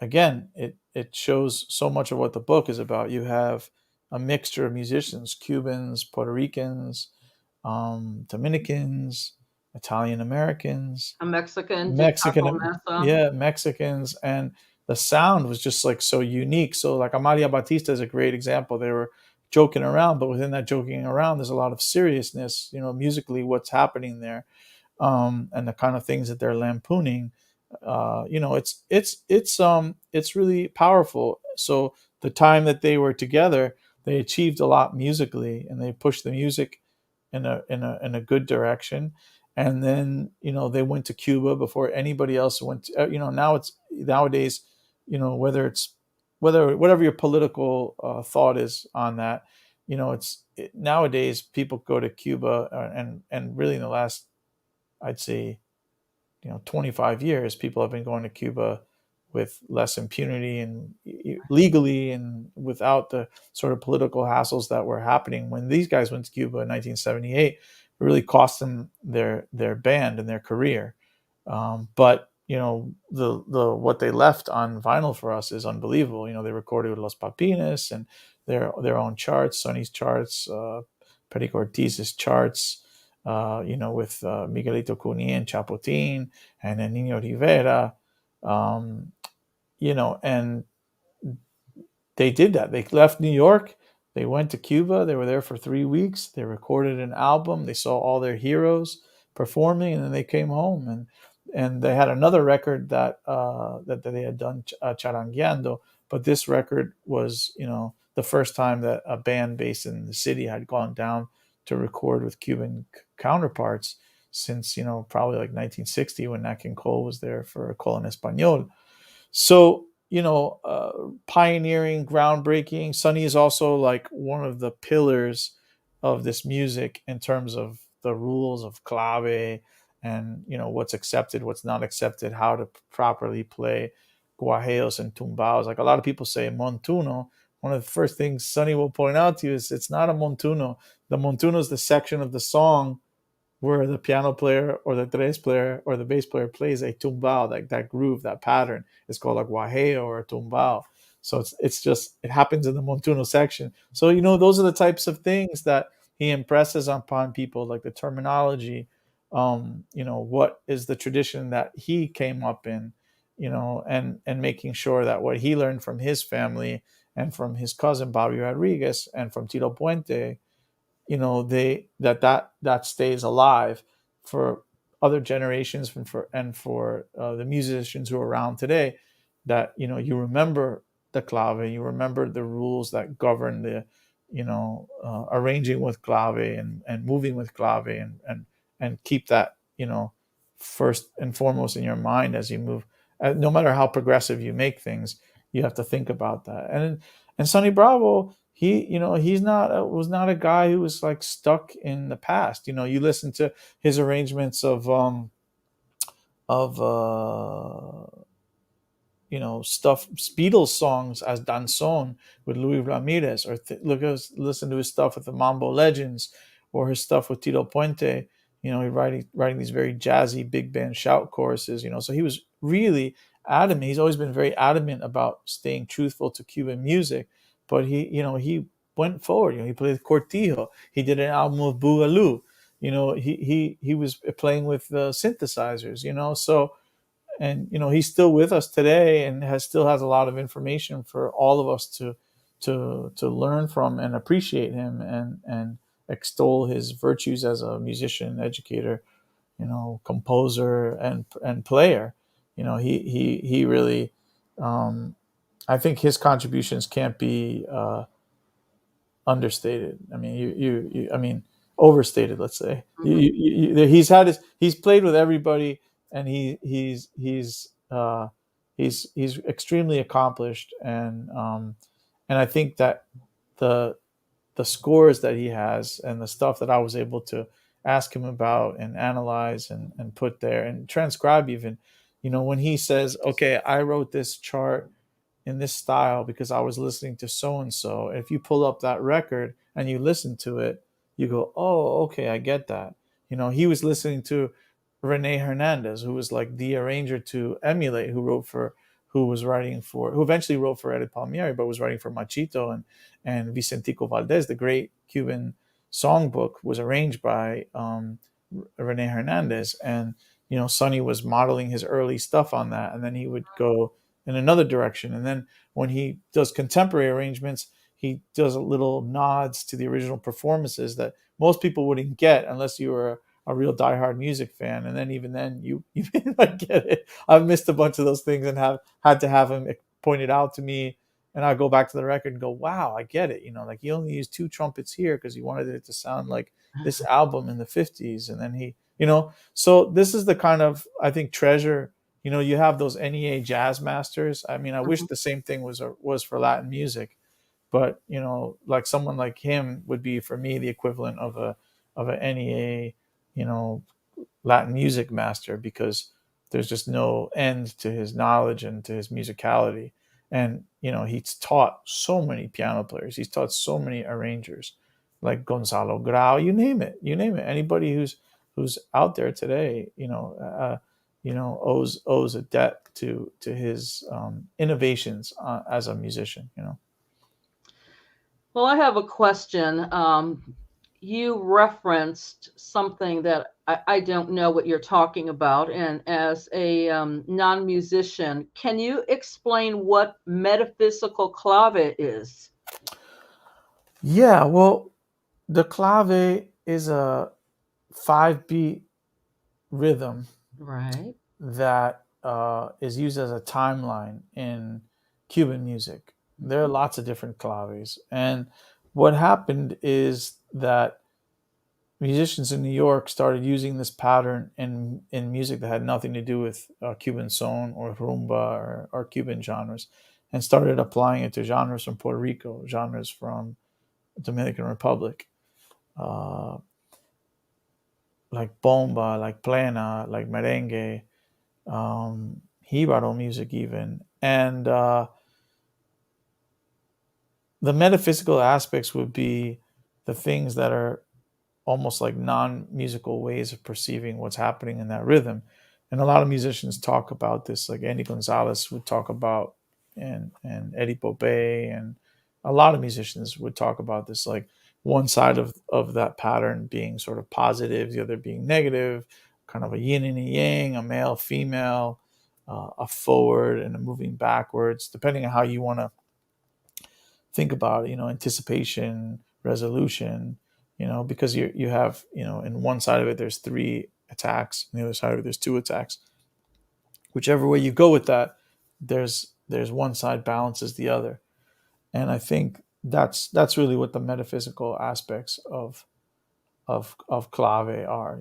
again, it shows so much of what the book is about. You have a mixture of musicians: Cubans, Puerto Ricans, Dominicans, Italian Americans, A Mexican, Mexican, Mesa. yeah, Mexicans, and the sound was just like so unique. So like Amalia Batista is a great example. They were joking around, but within that joking around, there's a lot of seriousness, musically, what's happening there, and the kind of things that they're lampooning. It's really powerful. So the time that they were together, they achieved a lot musically, and they pushed the music in a good direction. And then they went to Cuba before anybody else went to, nowadays, whatever your political thought is on that, nowadays people go to Cuba, and really in the last, I'd say, 25 years, people have been going to Cuba with less impunity and legally, and without the sort of political hassles that were happening when these guys went to Cuba in 1978. It really cost them their band and their career. But the what they left on vinyl for us is unbelievable. They recorded with Los Papines and their own charts, Sonny's charts, Perico Ortiz's charts, with Miguelito Cuní and Chapotin and then Nino Rivera, and they did that. They left New York, they went to Cuba, they were there for 3 weeks, they recorded an album, they saw all their heroes performing, and then they came home, and they had another record that they had done, Charangueando, but this record was, the first time that a band based in the city had gone down to record with Cuban counterparts since, probably like 1960, when Nat King Cole was there for Cole en Español. So, pioneering, groundbreaking. Sonny is also like one of the pillars of this music in terms of the rules of clave, and what's accepted, what's not accepted, how to properly play guajeos and tumbaos. Like a lot of people say montuno. One of the first things Sonny will point out to you is it's not a montuno. The montuno is the section of the song where the piano player or the tres player or the bass player plays a tumbao, like that groove, that pattern. It's called a guajeo or a tumbao. So it happens in the montuno section. So those are the types of things that he impresses upon people, like the terminology. What is the tradition that he came up in, and making sure that what he learned from his family and from his cousin Bobby Rodriguez and from Tito Puente, that stays alive for other generations, and for the musicians who are around today, that you remember the clave, you remember the rules that govern the arranging with clave, and moving with clave, and keep that first and foremost in your mind as you move. No matter how progressive you make things, you have to think about that. And Sonny Bravo, he's not was not a guy who was like stuck in the past. You listen to his arrangements of stuff, Beatles songs as Danzón with Luis Ramirez, or listen to his stuff with the Mambo Legends, or his stuff with Tito Puente. He writing these very jazzy big band shout choruses. So he was really adamant. He's always been very adamant about staying truthful to Cuban music, but he went forward. He played Cortijo. He did an album of Boogaloo. He was playing with synthesizers. So, and he's still with us today, and still has a lot of information for all of us to learn from and appreciate him, and extol his virtues as a musician, educator, composer and player. He really, um, I think his contributions can't be understated. I mean, I mean, overstated. Let's say he's played with everybody, and he's extremely accomplished, and I think that the the scores that he has and the stuff that I was able to ask him about and analyze and put there and transcribe even, when he says, okay, I wrote this chart in this style because I was listening to so and so. If you pull up that record and you listen to it, you go, oh, okay, I get that. He was listening to Rene Hernandez, who was like the arranger to emulate, who eventually wrote for Edith Palmieri, but was writing for Machito and Vicentico Valdez. The great Cuban songbook was arranged by Rene Hernandez, and Sonny was modeling his early stuff on that, and then he would go in another direction. And then when he does contemporary arrangements, he does a little nods to the original performances that most people wouldn't get unless you were a real diehard music fan. And then even then, you may not get it. I've missed a bunch of those things and have had to have him pointed out to me. And I go back to the record and go, wow, I get it. Like he only used 2 trumpets here because he wanted it to sound like this album in the 50s. And then so this is the kind of, I think, treasure. You have those NEA jazz masters. I mean, I wish the same thing was for Latin music, but like someone like him would be for me the equivalent of a NEA, Latin music master, because there's just no end to his knowledge and to his musicality. And he's taught so many piano players. He's taught so many arrangers, like Gonzalo Grau. You name it. Anybody who's out there today, owes a debt to his innovations as a musician. Well, I have a question. You referenced something that I don't know what you're talking about. And as a non-musician, can you explain what metaphysical clave is? Yeah, well, the clave is a 5-beat rhythm Right. that is used as a timeline in Cuban music. There are lots of different claves. And what happened is that musicians in New York started using this pattern in music that had nothing to do with Cuban son or rumba or Cuban genres, and started applying it to genres from Puerto Rico, genres from Dominican Republic, uh, like bomba, like plena, like merengue, Jibaro music even. And the metaphysical aspects would be the things that are almost like non-musical ways of perceiving what's happening in that rhythm. And a lot of musicians talk about this, like Andy Gonzalez would talk about, and Eddie Pope, and a lot of musicians would talk about this, like one side of that pattern being sort of positive, the other being negative, kind of a yin and a yang, a male, female, a forward and a moving backwards, depending on how you want to think about it, anticipation, resolution, because you have, in one side of it, there's 3 attacks, and the other side of it, there's 2 attacks. Whichever way you go with that, there's one side balances the other. And I think that's really what the metaphysical aspects of clave are,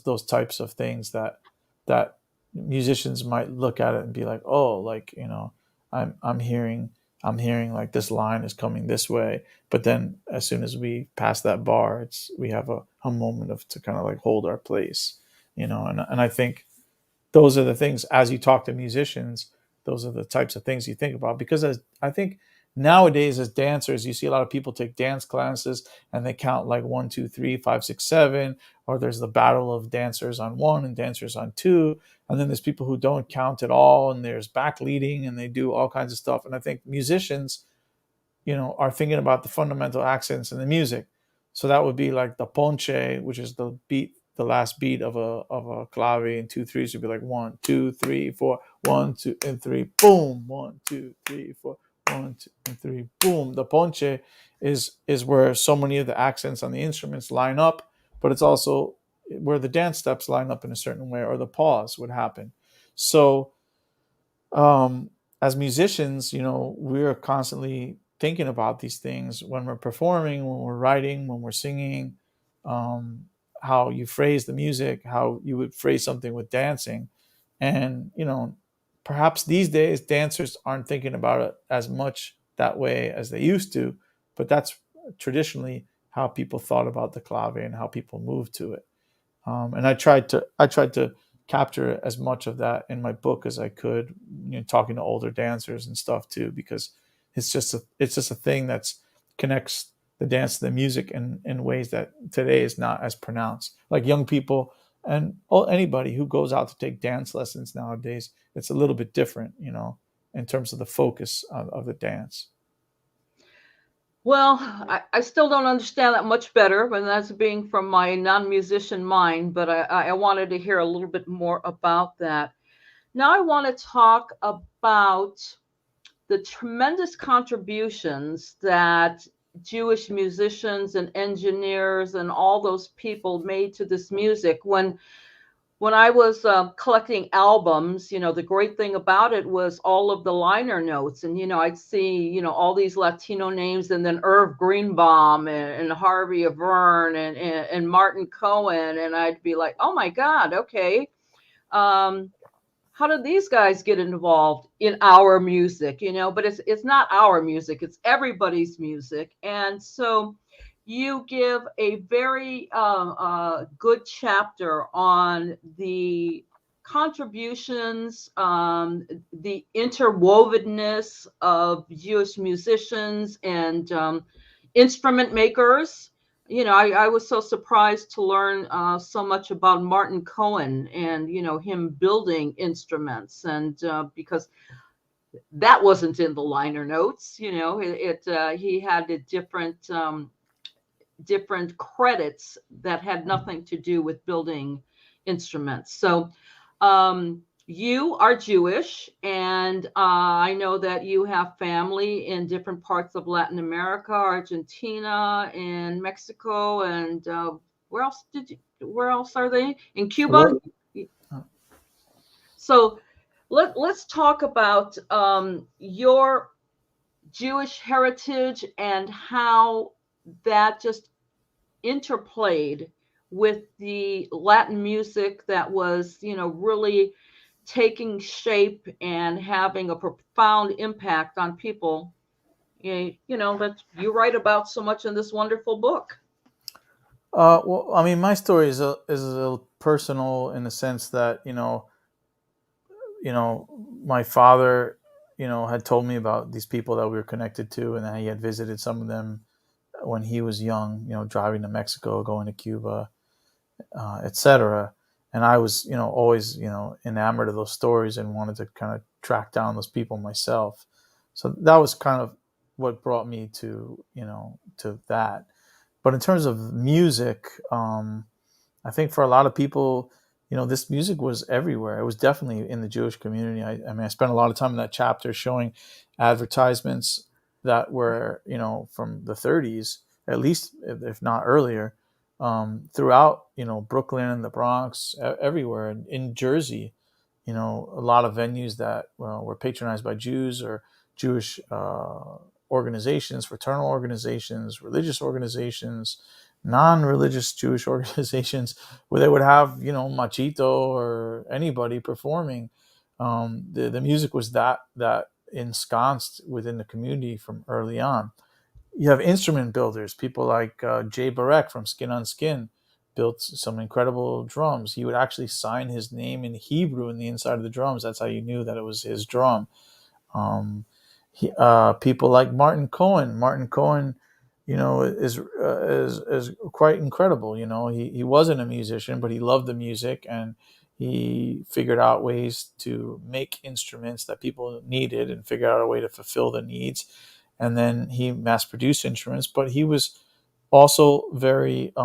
those types of things that musicians might look at it and be like, oh, like, I'm hearing like this line is coming this way, but then as soon as we pass that bar, we have a moment to kind of like hold our place, and I think those are the things, as you talk to musicians, those are the types of things you think about, because I think nowadays as dancers, you see a lot of people take dance classes and they count like 1, 2, 3, 5, 6, 7, or there's the battle of dancers on 1 and dancers on 2, and then there's people who don't count at all, and there's back leading, and they do all kinds of stuff. And I think musicians, are thinking about the fundamental accents in the music. So that would be like the ponche, which is the last beat of a clave, and 2 3s would be like 1 2 3 4, 1 2 and 3, boom, 1 2 3 4, 1 2 and 3, boom. The ponche is where so many of the accents on the instruments line up, but it's also where the dance steps line up in a certain way, or the pause would happen. So um, as musicians, we're constantly thinking about these things when we're performing, when we're writing, when we're singing, um, how you phrase the music, how you would phrase something with dancing. And, perhaps these days dancers aren't thinking about it as much that way as they used to, but that's traditionally how people thought about the clave and how people moved to it. And I tried to capture as much of that in my book as I could, talking to older dancers and stuff too, because it's just a thing that's connects the dance to the music in ways that today is not as pronounced. Like young people and anybody who goes out to take dance lessons nowadays, it's a little bit different, in terms of the focus of the dance. Well, I still don't understand that much better, but that's being from my non-musician mind. But I wanted to hear a little bit more about that. Now I want to talk about the tremendous contributions that Jewish musicians and engineers and all those people made to this music. When I was collecting albums, the great thing about it was all of the liner notes. And, I'd see, all these Latino names, and then Irv Greenbaum and Harvey Avern and Martin Cohen. And I'd be like, oh my God, okay. How did these guys get involved in our music? But it's not our music, it's everybody's music. And so you give a very good chapter on the contributions, the interwovenness of Jewish musicians and instrument makers. I was so surprised to learn so much about Martin Cohen and, him building instruments. And because that wasn't in the liner notes, he had a different credits that had nothing to do with building instruments. So you are Jewish, and I know that you have family in different parts of Latin America, Argentina, and Mexico, and where else are they? In Cuba? So let's talk about your Jewish heritage and how that just interplayed with the Latin music that was, really taking shape and having a profound impact on people, that you write about so much in this wonderful book. Well, I mean, my story is a little personal in the sense that my father, had told me about these people that we were connected to, and that he had visited some of them when he was young. Driving to Mexico, going to Cuba, etc. And I was, always, enamored of those stories and wanted to kind of track down those people myself. So that was kind of what brought me to that. But in terms of music, I think for a lot of people, this music was everywhere. It was definitely in the Jewish community. I mean, I spent a lot of time in that chapter showing advertisements that were, from the 30s, at least, if not earlier, throughout, Brooklyn and the Bronx, everywhere, in Jersey, a lot of venues that were patronized by Jews or Jewish organizations, fraternal organizations, religious organizations, non-religious Jewish organizations, where they would have, Machito or anybody performing. The music was that ensconced within the community from early on. You have instrument builders, people like Jay Barek from Skin on Skin, built some incredible drums. He would actually sign his name in Hebrew in the inside of the drums. That's how you knew that it was his drum. Um, People like Martin Cohen. Martin Cohen, is quite incredible. He wasn't a musician, but he loved the music, and he figured out ways to make instruments that people needed, and figured out a way to fulfill the needs. And then he mass produced instruments, but he was also very. It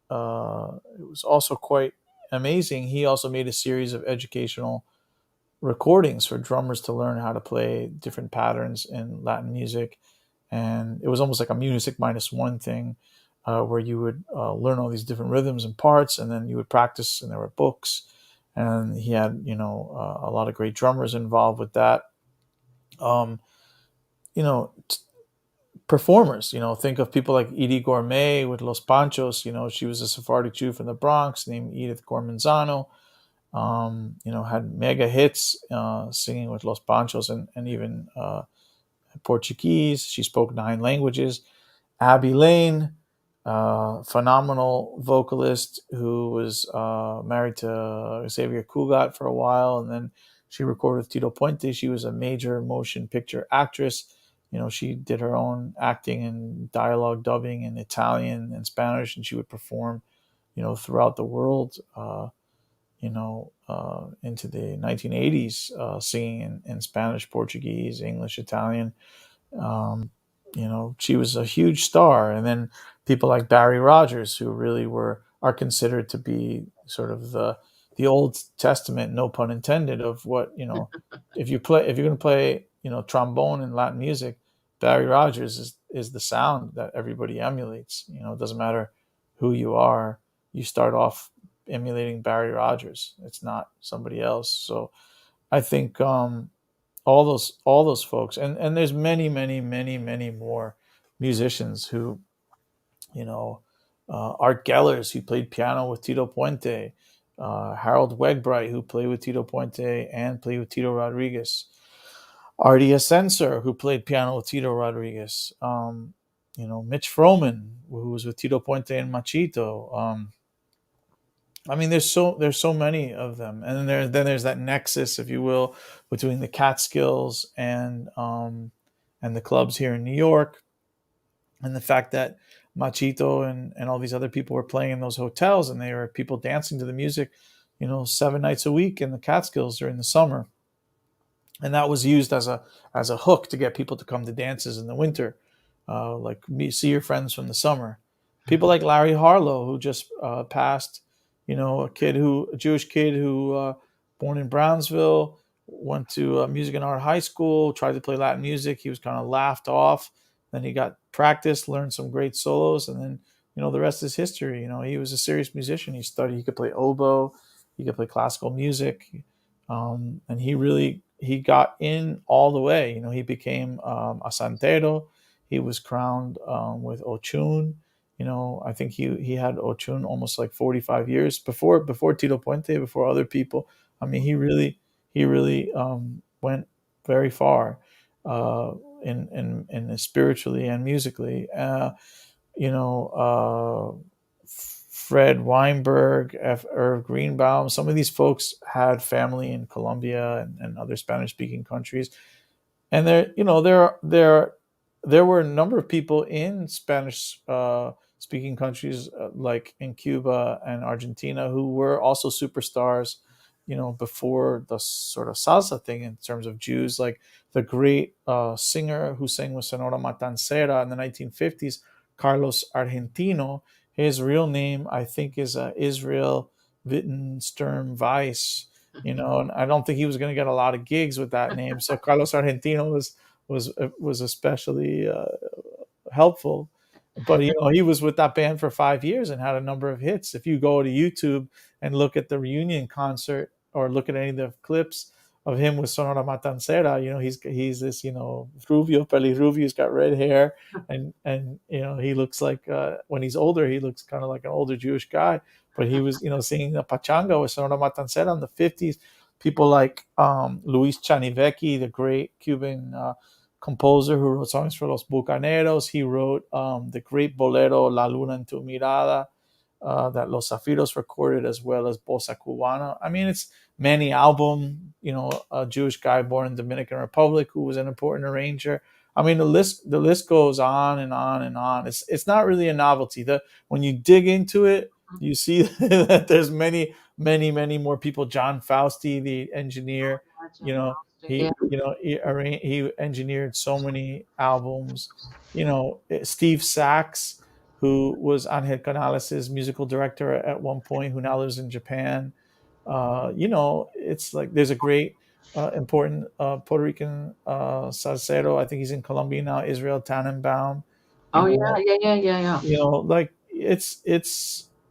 was also quite amazing. He also made a series of educational recordings for drummers to learn how to play different patterns in Latin music. And it was almost like a music minus one thing. where you would learn all these different rhythms and parts, and then you would practice, and there were books, and he had, a lot of great drummers involved with that. Um, you know, Performers, think of people like Edie Gourmet with Los Panchos. She was a Sephardic Jew from the Bronx named Edith Gormanzano. Had mega hits singing with Los Panchos, and even Portuguese. She spoke 9 languages. Abby Lane, phenomenal vocalist who was married to Xavier Cugat for a while, and then she recorded with Tito Puente. She was a major motion picture actress. She did her own acting and dialogue dubbing in Italian and Spanish, and she would perform, throughout the world, into the 1980s, singing in Spanish, Portuguese, English, Italian. Um, she was a huge star. And then people like Barry Rogers, who really are considered to be sort of the Old Testament, no pun intended, of what, if you're going to play, trombone in Latin music, Barry Rogers is the sound that everybody emulates. It doesn't matter who you are, you start off emulating Barry Rogers. It's not somebody else. So I think all those folks, and there's many, many, many, many more musicians who, Art Gellers, who played piano with Tito Puente, Harold Wegbright, who played with Tito Puente and played with Tito Rodriguez, Artie Ascensor, who played piano with Tito Rodriguez, Mitch Froman, who was with Tito Puente and Machito. I mean, there's so many of them, and then there's that nexus, if you will, between the Catskills and the clubs here in New York, and the fact that Machito and all these other people were playing in those hotels, and there were people dancing to the music, 7 nights a week in the Catskills during the summer, and that was used as a hook to get people to come to dances in the winter, like see your friends from the summer. People like Larry Harlow, who just passed, a Jewish kid who born in Brownsville, went to music and art high school, tried to play Latin music. He was kind of laughed off. Then he got practice, learned some great solos, and then the rest is history. He was a serious musician. He could play oboe, he could play classical music, and he got in all the way. He became a santero. He was crowned with Ochun. I think he had Ochun almost like 45 years before Tito Puente, before other people. I mean, he really went very far in spiritually and musically. You know, Fred Weinberg, F. Irv Greenbaum. Some of these folks had family in Colombia and other Spanish-speaking countries, and there were a number of people in Spanish speaking countries like in Cuba and Argentina who were also superstars, before the sort of salsa thing in terms of Jews, like the great singer who sang with Sonora Matancera in the 1950s, Carlos Argentino. His real name, I think, is Israel Wittensturm Weiss. And I don't think he was going to get a lot of gigs with that name. So Carlos Argentino was especially helpful. But he was with that band for 5 years and had a number of hits. If you go to YouTube and look at the reunion concert or look at any of the clips of him with Sonora Matancera, he's this rubio, pelirubio, he's got red hair, and he looks like when he's older he looks kind of like an older Jewish guy. But he was singing the pachanga with Sonora Matancera in the 50s. People like Luis Chanivecki, the great Cuban composer who wrote songs for Los Bucaneros. He wrote the great bolero La Luna en tu Mirada that Los Zafiros recorded, as well as Bossa Cubana. I mean, it's Manny Album, a Jewish guy born in Dominican Republic who was an important arranger. I mean, the list goes on and on and on. It's not really a novelty. When you dig into it, you see that there's many, many, many more people. John Fausti, the engineer, he engineered so many albums. Steve Sachs, who was Angel Canales' musical director at one point, who now lives in Japan. It's like there's a great, important Puerto Rican salsero. I think he's in Colombia now, Israel Tannenbaum. Oh yeah, yeah. Like it's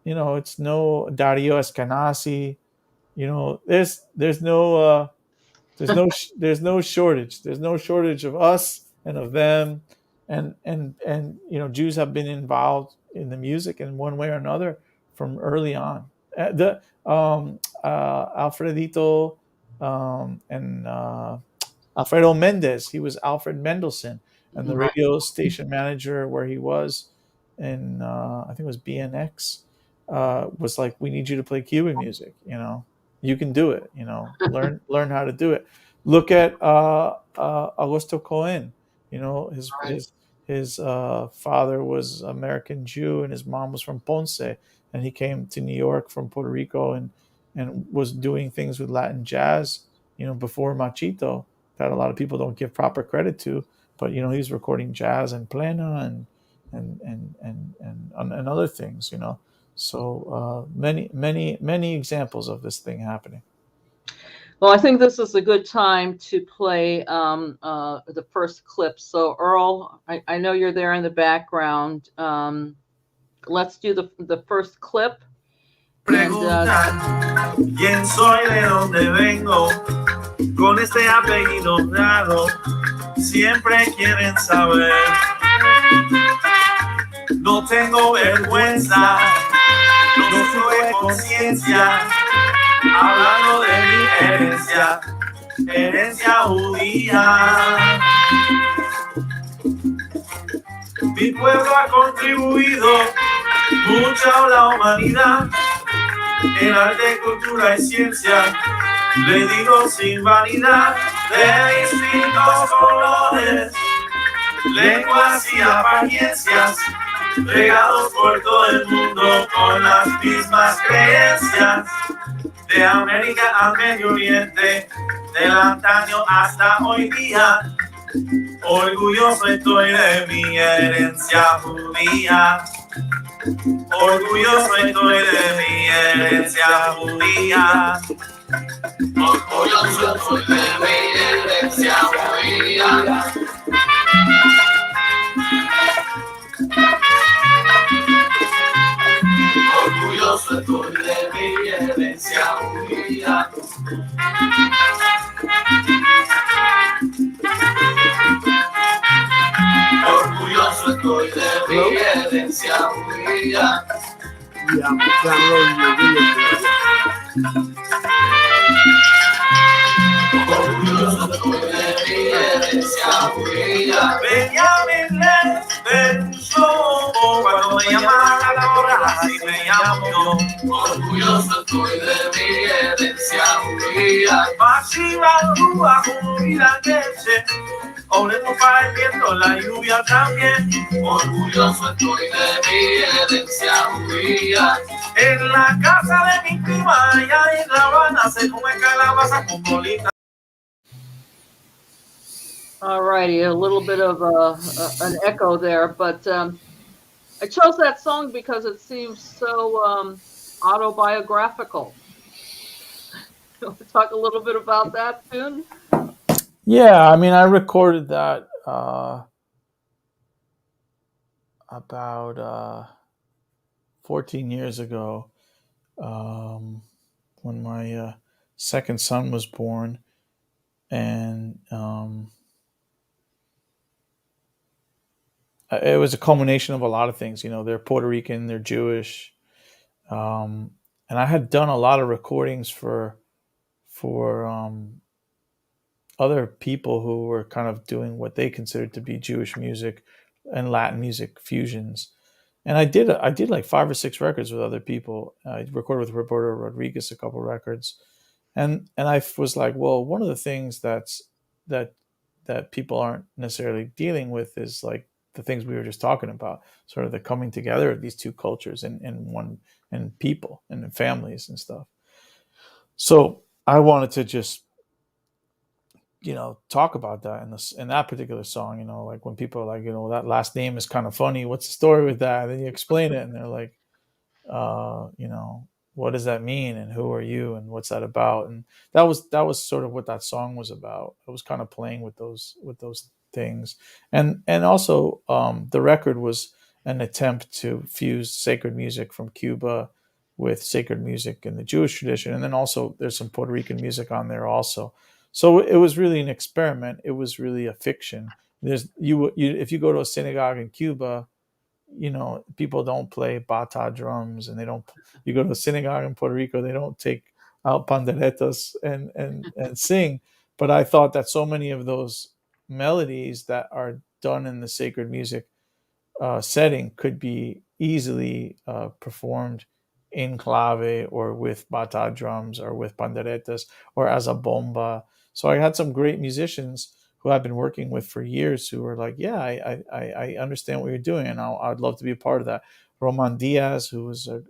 no Dario Escanasi. There's no shortage. There's no shortage of us and of them, and Jews have been involved in the music in one way or another from early on. The Alfredito and Alfredo Mendez. He was Alfred Mendelssohn, and the Right. radio station manager where he was in I think it was BNX was like, "We need you to play Cuban music. You can do it. Learn how to do it." Look at Augusto Cohen. His Right. father was American Jew and his mom was from Ponce, and he came to New York from Puerto Rico and was doing things with Latin jazz. Before Machito, that a lot of people don't give proper credit to. But he's recording jazz and plena and other things. So many examples of this thing happening. Well, I think this is a good time to play the first clip. So, Earl, I know you're there in the background. Let's do the first clip. Preguntar quién soy, de dónde vengo, con este apellido raro, siempre quieren saber. No tengo vergüenza, no sufro de conciencia, hablando de mi herencia judía. Mi pueblo ha contribuido mucho a la humanidad, en arte, cultura y ciencia, le digo sin vanidad, de distintos colores, lenguas y apariencias, regados por todo el mundo con las mismas creencias, de América al Medio Oriente, del antaño hasta hoy día, orgulloso estoy de mi herencia judía. Orgulloso estoy de mi herencia judía. Orgulloso estoy de mi herencia judía. Orgulloso estoy de mi herencia judía. Orgulloso estoy de mi herencia judía. Orgulloso estoy de mi herencia judía. Benjamín les pensó cuando me llamaban a la hora, así me llamo yo. Orgulloso estoy de mi herencia judía. Masiva rúa judía leche. Oremos para el viento, la lluvia también. Orgulloso estoy de mi herencia judía. En la casa de mi prima, allá en La Habana, se come calabaza con bolitas. All righty, a little bit of an echo there, but I chose that song because it seems so autobiographical. You want to talk a little bit about that tune? Yeah, I mean, I recorded that about 14 years ago when my second son was born, and it was a culmination of a lot of things. They're Puerto Rican, they're Jewish, and I had done a lot of recordings for other people who were kind of doing what they considered to be Jewish music and Latin music fusions. And I did like 5 or 6 records with other people. I recorded with Roberto Rodriguez a couple records, and I was like, well, one of the things that people aren't necessarily dealing with is like the things we were just talking about, sort of the coming together of these two cultures and people and families and stuff. So I wanted to just talk about that in that particular song. Like when people are like, that last name is kind of funny. What's the story with that? And then you explain it, and they're like, what does that mean, and who are you, and what's that about? And that was sort of what that song was about. I was kind of playing with those things. And also the record was an attempt to fuse sacred music from Cuba with sacred music in the Jewish tradition, and then also there's some Puerto Rican music on there also. So it was really an experiment. It was really a fiction. There's you if you go to a synagogue in Cuba, people don't play bata drums, and they don't. You go to a synagogue in Puerto Rico, they don't take out panderetas and sing. But I thought that so many of those melodies that are done in the sacred music setting could be easily performed in clave or with bata drums or with panderetas or as a bomba. So I had some great musicians who I've been working with for years who were like, yeah, I understand what you're doing, and I'd love to be a part of that. Roman Diaz, who was a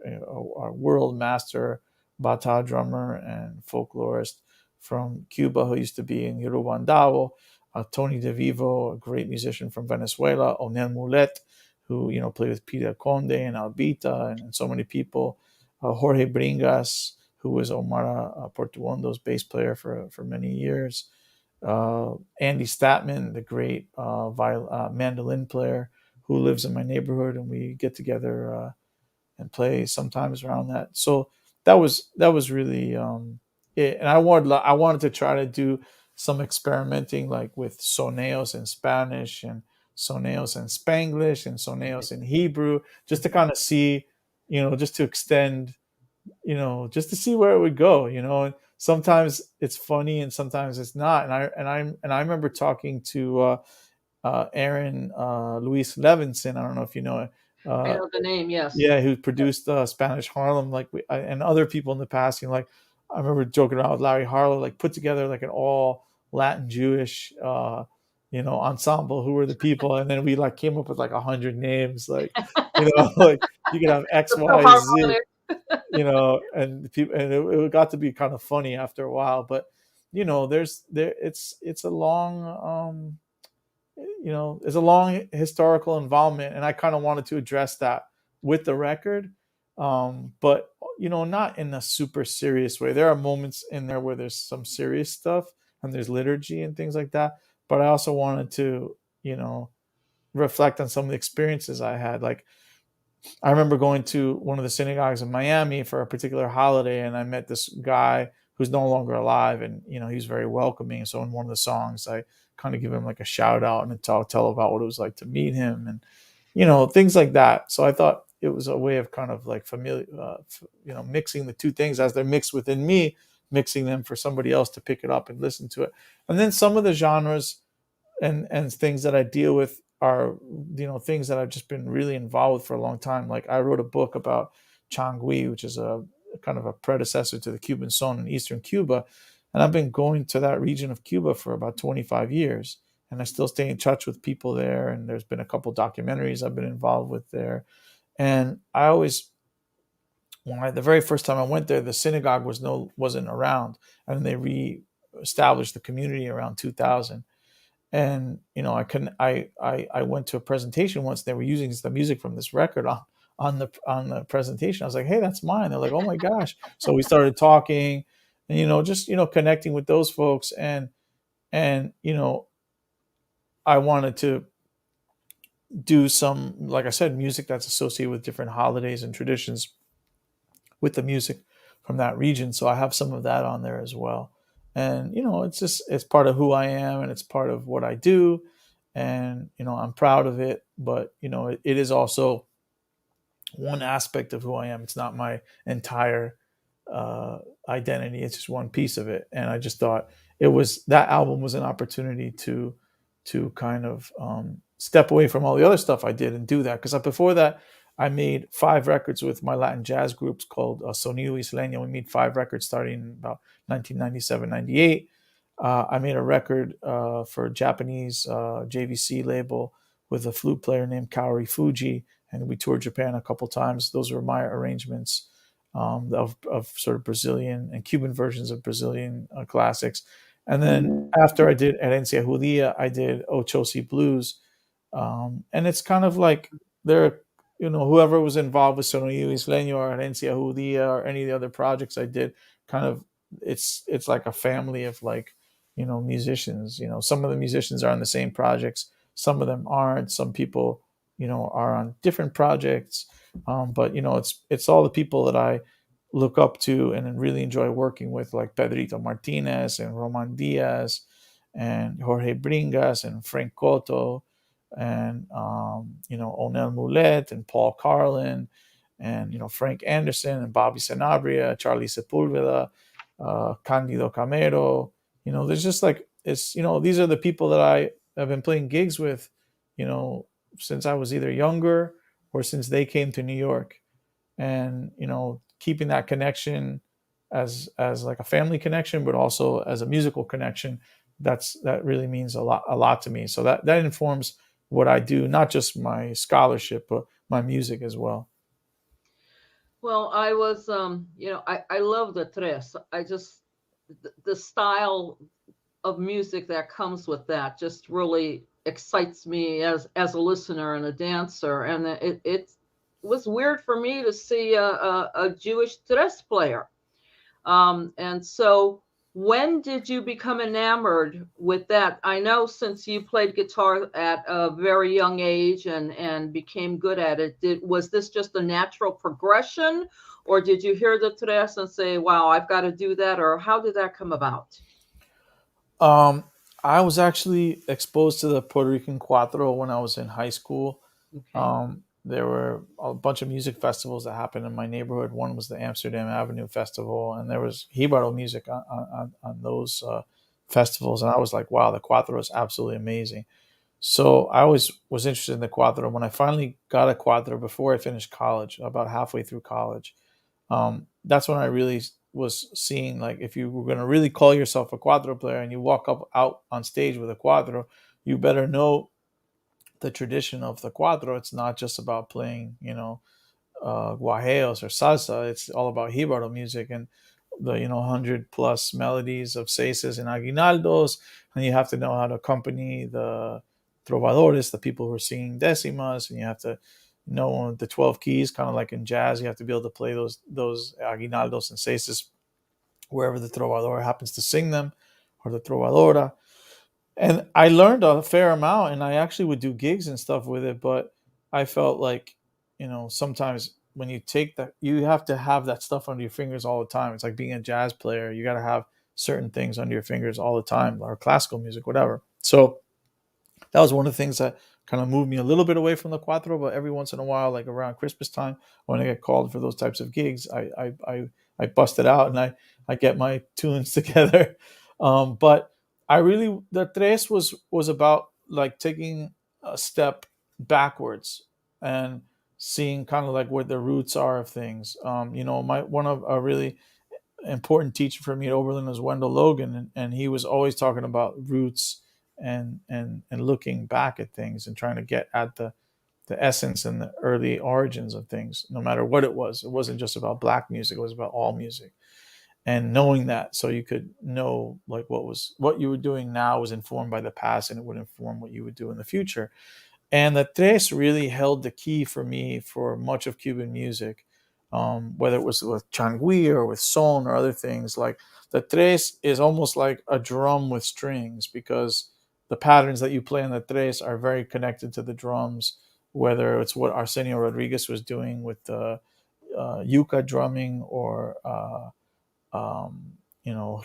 world master bata drummer and folklorist from Cuba, who used to be in Urubandao. Tony DeVivo, a great musician from Venezuela. Onel Mulet, who played with Peter Conde and Albita and so many people. Jorge Bringas, who was Omar Portuondo's bass player for many years. Andy Statman, the great mandolin player who lives in my neighborhood, and we get together and play sometimes around that. So that was really it. And I wanted to try to do some experimenting, like with soneos in Spanish and soneos in Spanglish and soneos in Hebrew, just to kind of see, just to extend, just to see where it would go, And sometimes it's funny and sometimes it's not. And I remember talking to Aaron Luis Levinson. I don't know if you know. I know the name, yes. Yeah, who produced Spanish Harlem, and other people in the past. Like I remember joking around with Larry Harlow, like put together like an all Latin Jewish, ensemble. Who were the people? And then we like came up with like 100 names, like like you could have X, Y, Z, and people, and it got to be kind of funny after a while. But it's a long. There's a long historical involvement, and I kind of wanted to address that with the record, but not in a super serious way. There are moments in there where there's some serious stuff and there's liturgy and things like that, but I also wanted to reflect on some of the experiences I had. Like I remember going to one of the synagogues in Miami for a particular holiday, and I met this guy who's no longer alive, and he was very welcoming. So in one of the songs, I kind of give him like a shout out and tell about what it was like to meet him, and things like that. So I thought it was a way of kind of like familiar, mixing the two things as they're mixed within me, mixing them for somebody else to pick it up and listen to it. And then some of the genres and things that I deal with are things that I've just been really involved with for a long time. Like I wrote a book about changui, which is a kind of a predecessor to the Cuban son in eastern Cuba, and I've been going to that region of Cuba for about 25 years, and I still stay in touch with people there, and there's been a couple documentaries I've been involved with there. And I always, the very first time I went there, the synagogue wasn't around, and they re-established the community around 2000. And I went to a presentation once. They were using the music from this record on the presentation. I was like, hey, that's mine. They're like, oh my gosh. So we started talking, and just connecting with those folks, and I wanted to do some, like I said, music that's associated with different holidays and traditions with the music from that region. So I have some of that on there as well. And, it's part of who I am, and it's part of what I do. And, I'm proud of it, but, it is also one aspect of who I am. It's not my entire identity. It's just one piece of it. And I just thought that album was an opportunity to kind of step away from all the other stuff I did and do that. Because before that, I made 5 records with my Latin jazz groups called Sonido Isleño. We made 5 records starting in about 1997, 98. I made a record for a Japanese JVC label with a flute player named Kaori Fuji, and we toured Japan a couple times. Those were my arrangements of sort of Brazilian and Cuban versions of Brazilian classics. And then after I did Herencia Judía, I did Ochosi Blues. And it's kind of like whoever was involved with Sonido Isleño or Herencia Judía or any of the other projects I did, kind of it's like a family of like musicians. Some of the musicians are on the same projects, some of them aren't. Some people, are on different projects. But it's all the people that I look up to and really enjoy working with, like Pedrito Martinez and Roman Diaz and Jorge Bringas and Frank Cotto and Onel Mulet and Paul Carlin and Frank Anderson and Bobby Sanabria, Charlie Sepulveda, Candido Camero. There's just like these are the people that I have been playing gigs with, since I was either younger or since they came to New York, and keeping that connection as like a family connection, but also as a musical connection. That really means a lot to me. So that informs what I do, not just my scholarship, but my music as well. Well, I was, I love the tres. The style of music that comes with that just really excites me as a listener and a dancer. And it was weird for me to see a Jewish tres player. And so when did you become enamored with that? I know since you played guitar at a very young age and became good at it, was this just a natural progression, or did you hear the tres and say, wow, I've got to do that? Or how did that come about? I was actually exposed to the Puerto Rican cuatro when I was in high school. Okay. There were a bunch of music festivals that happened in my neighborhood. One was the Amsterdam Avenue Festival, and there was Jibaro music on those festivals. And I was like, wow, the cuatro is absolutely amazing. So I always was interested in the cuatro. When I finally got a cuatro before I finished college, about halfway through college, that's when I really was seeing, like, if you were going to really call yourself a cuatro player and you walk up out on stage with a cuatro, you better know the tradition of the cuatro. It's not just about playing, guajeos or salsa. It's all about Jibaro music and the 100+ melodies of seises and aguinaldos, and you have to know how to accompany the trovadores, the people who are singing decimas, and you have to know the 12 keys, kind of like in jazz. You have to be able to play those aguinaldos and seises wherever the trovador happens to sing them, or the trovadora. And I learned a fair amount, and I actually would do gigs and stuff with it. But I felt like, sometimes when you take that, you have to have that stuff under your fingers all the time. It's like being a jazz player. You got to have certain things under your fingers all the time, or classical music, whatever. So that was one of the things that kind of moved me a little bit away from the cuatro. But every once in a while, like around Christmas time, when I get called for those types of gigs, I bust it out and I get my tunes together. But the tres was about like taking a step backwards and seeing kind of like what the roots are of things. One of a really important teacher for me at Oberlin was Wendell Logan, and he was always talking about roots and looking back at things and trying to get at the essence and the early origins of things, no matter what it was. It wasn't just about black music; it was about all music. And knowing that, so you could know, like, what you were doing now was informed by the past, and it would inform what you would do in the future. And the tres really held the key for me for much of Cuban music, whether it was with changui or with son or other things. Like, the tres is almost like a drum with strings, because the patterns that you play on the tres are very connected to the drums, whether it's what Arsenio Rodriguez was doing with the yuca drumming, or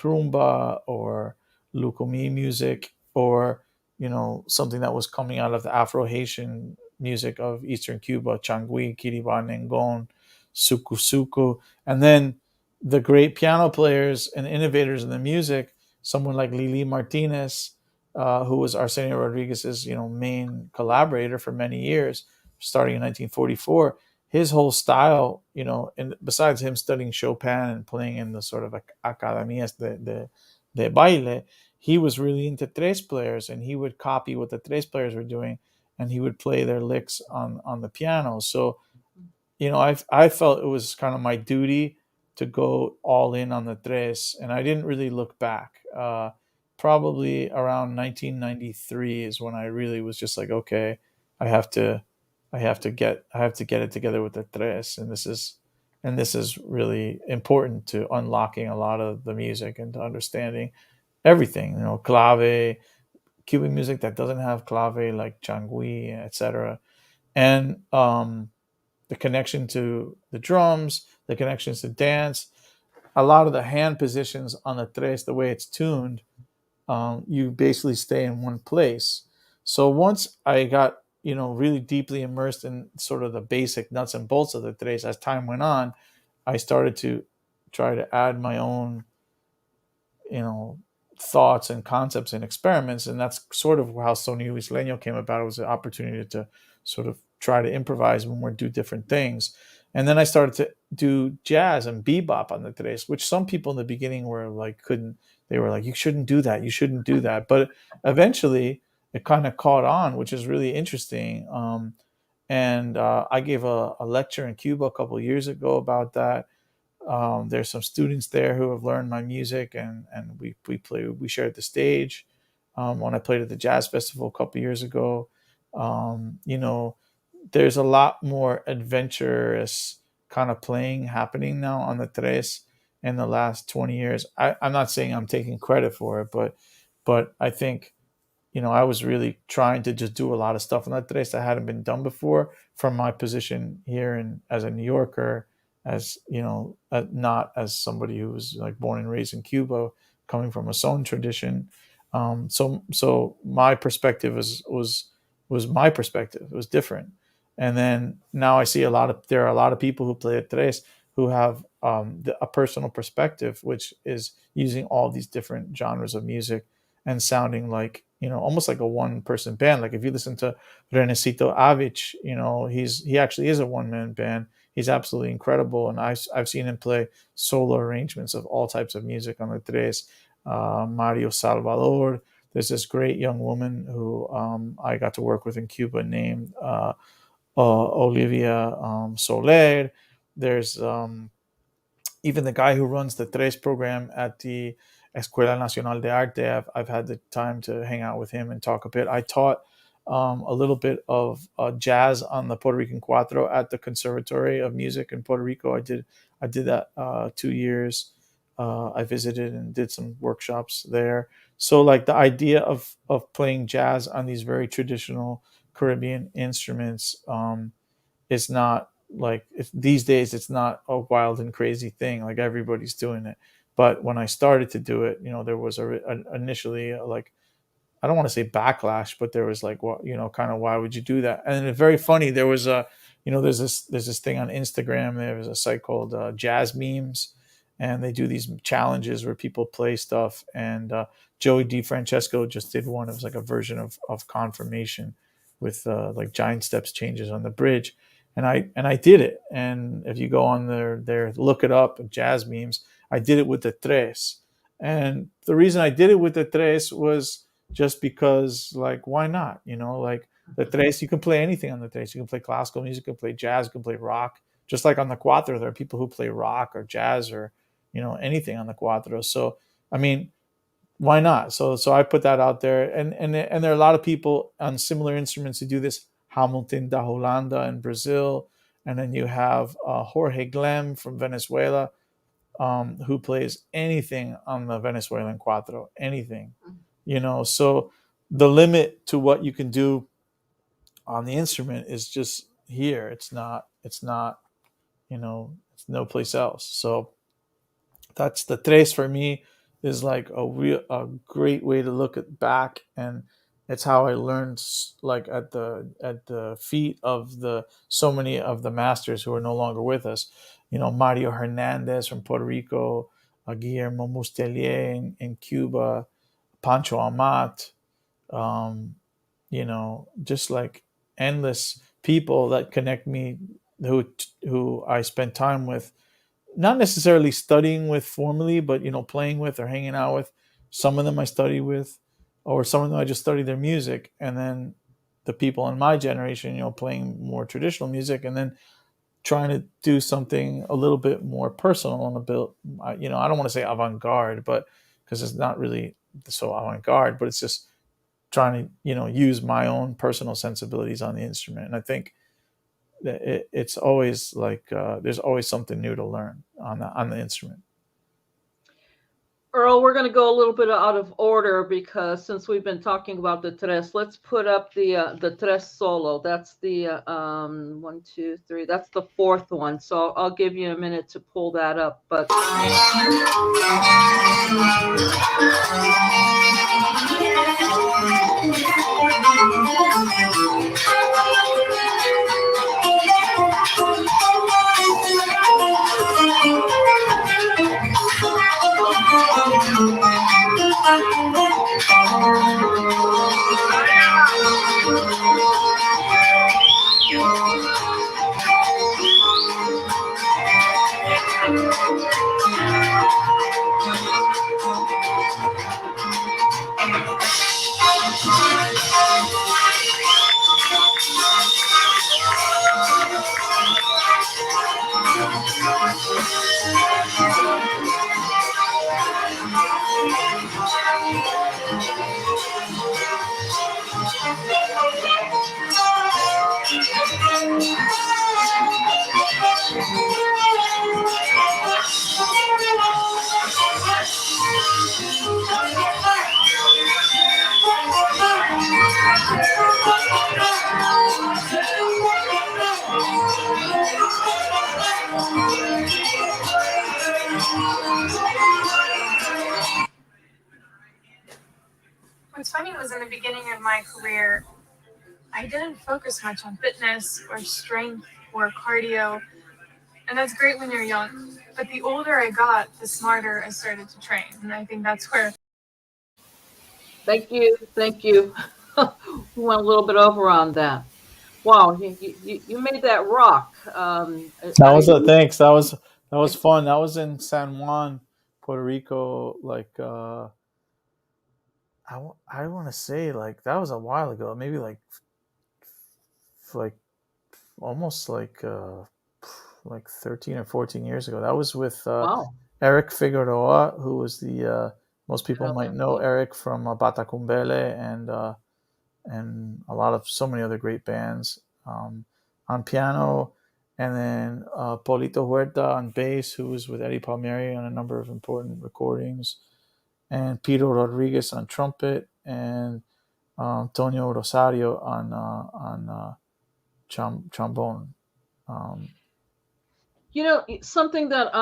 rumba, or Lukomi music, or something that was coming out of the Afro-Haitian music of Eastern Cuba, changui, kiriba, nengon, suku suku. And then the great piano players and innovators in the music, someone like Lili Martinez, who was Arsenio Rodriguez's main collaborator for many years, starting in 1944. His whole style, and besides him studying Chopin and playing in the sort of academias de baile, he was really into tres players, and he would copy what the tres players were doing, and he would play their licks on the piano. So, I felt it was kind of my duty to go all in on the tres, and I didn't really look back. Probably around 1993 is when I really was just like, okay, I have to get it together with the tres, and this is really important to unlocking a lot of the music and to understanding everything, clave, Cuban music that doesn't have clave, like changui, etc. And the connection to the drums, the connections to dance, a lot of the hand positions on the tres, the way it's tuned, you basically stay in one place. So once I got, really deeply immersed in sort of the basic nuts and bolts of the tres, as time went on, I started to try to add my own, thoughts and concepts and experiments. And that's sort of how Sonido Isleño came about. It was an opportunity to sort of try to improvise when we do different things. And then I started to do jazz and bebop on the tres, which some people in the beginning were like, they were like, you shouldn't do that. You shouldn't do that. But eventually it kind of caught on, which is really interesting. And I gave a lecture in Cuba a couple of years ago about that. There's some students there who have learned my music, and we shared the stage when I played at the jazz festival a couple years ago. There's a lot more adventurous kind of playing happening now on the tres in the last 20 years. I'm not saying I'm taking credit for it, but I think I was really trying to just do a lot of stuff on that tres that hadn't been done before from my position here and as a New Yorker, as not as somebody who was like born and raised in Cuba, coming from a son tradition. So my perspective was my perspective. It was different. And then now I see there are a lot of people who play at tres who have a personal perspective, which is using all these different genres of music and sounding like, almost like a one person band. Like if you listen to Renecito Avich, he actually is a one man band. He's absolutely incredible. And I've seen him play solo arrangements of all types of music on the tres. Mario Salvador. There's this great young woman who I got to work with in Cuba named Olivia Soler. There's even the guy who runs the tres program at the Escuela Nacional de Arte. I've had the time to hang out with him and talk a bit. I taught a little bit of jazz on the Puerto Rican Cuatro at the Conservatory of Music in Puerto Rico. I did that 2 years. I visited and did some workshops there. So like the idea of playing jazz on these very traditional Caribbean instruments is not like these days. It's not a wild and crazy thing. Like everybody's doing it. But when I started to do it, there was initially like, I don't want to say backlash, but there was like, well, kind of, why would you do that? And it's very funny. There was there's this thing on Instagram. There was a site called Jazz Memes, and they do these challenges where people play stuff. And Joey DiFrancesco just did one. It was like a version of Confirmation with like giant steps changes on the bridge. And I did it. And if you go on there, look it up, Jazz Memes. I did it with the tres. And the reason I did it with the tres was just because, like, why not? Like the tres, you can play anything on the tres. You can play classical music, you can play jazz, you can play rock. Just like on the cuatro, there are people who play rock or jazz or, anything on the cuatro. So, I mean, why not? So I put that out there. And there are a lot of people on similar instruments who do this. Hamilton da Holanda in Brazil. And then you have Jorge Glem from Venezuela, who plays anything on the Venezuelan cuatro, anything, so the limit to what you can do on the instrument is just here. It's not, it's no place else. So that's the tres for me, is like a great way to look back. And it's how I learned, like at the feet of so many of the masters who are no longer with us. Mario Hernandez from Puerto Rico, Guillermo Mustelier in Cuba, Pancho Amat, just like endless people that connect me, who I spend time with, not necessarily studying with formally, but playing with or hanging out with. Some of them I study with, or some of them I just study their music. And then the people in my generation, playing more traditional music, and then trying to do something a little bit more personal and a bit, I don't want to say avant-garde, but because it's not really so avant-garde, but it's just trying to, use my own personal sensibilities on the instrument. And I think that it's always like, there's always something new to learn on the instrument. Earl, we're going to go a little bit out of order because since we've been talking about the tres, let's put up the tres solo. That's the 1, 2, 3. That's the fourth one. So I'll give you a minute to pull that up. But What's funny was in the beginning of my career, I didn't focus much on fitness or strength or cardio, and that's great when you're young. But the older I got, the smarter I started to train, and I think that's where. thank you. We went a little bit over on that. Wow, you made that rock. That was thanks. That was fun. That was in San Juan, Puerto Rico. Like I want to say like that was a while ago. Maybe like almost like 13 or 14 years ago. That was with wow. Eric Figueroa, who was the most people might know Eric from Batacumbele and a lot of so many other great bands on piano, and then Polito Huerta on bass, who was with Eddie Palmieri on a number of important recordings, and Pedro Rodriguez on trumpet, and Tonio Rosario on trombone. You know, something that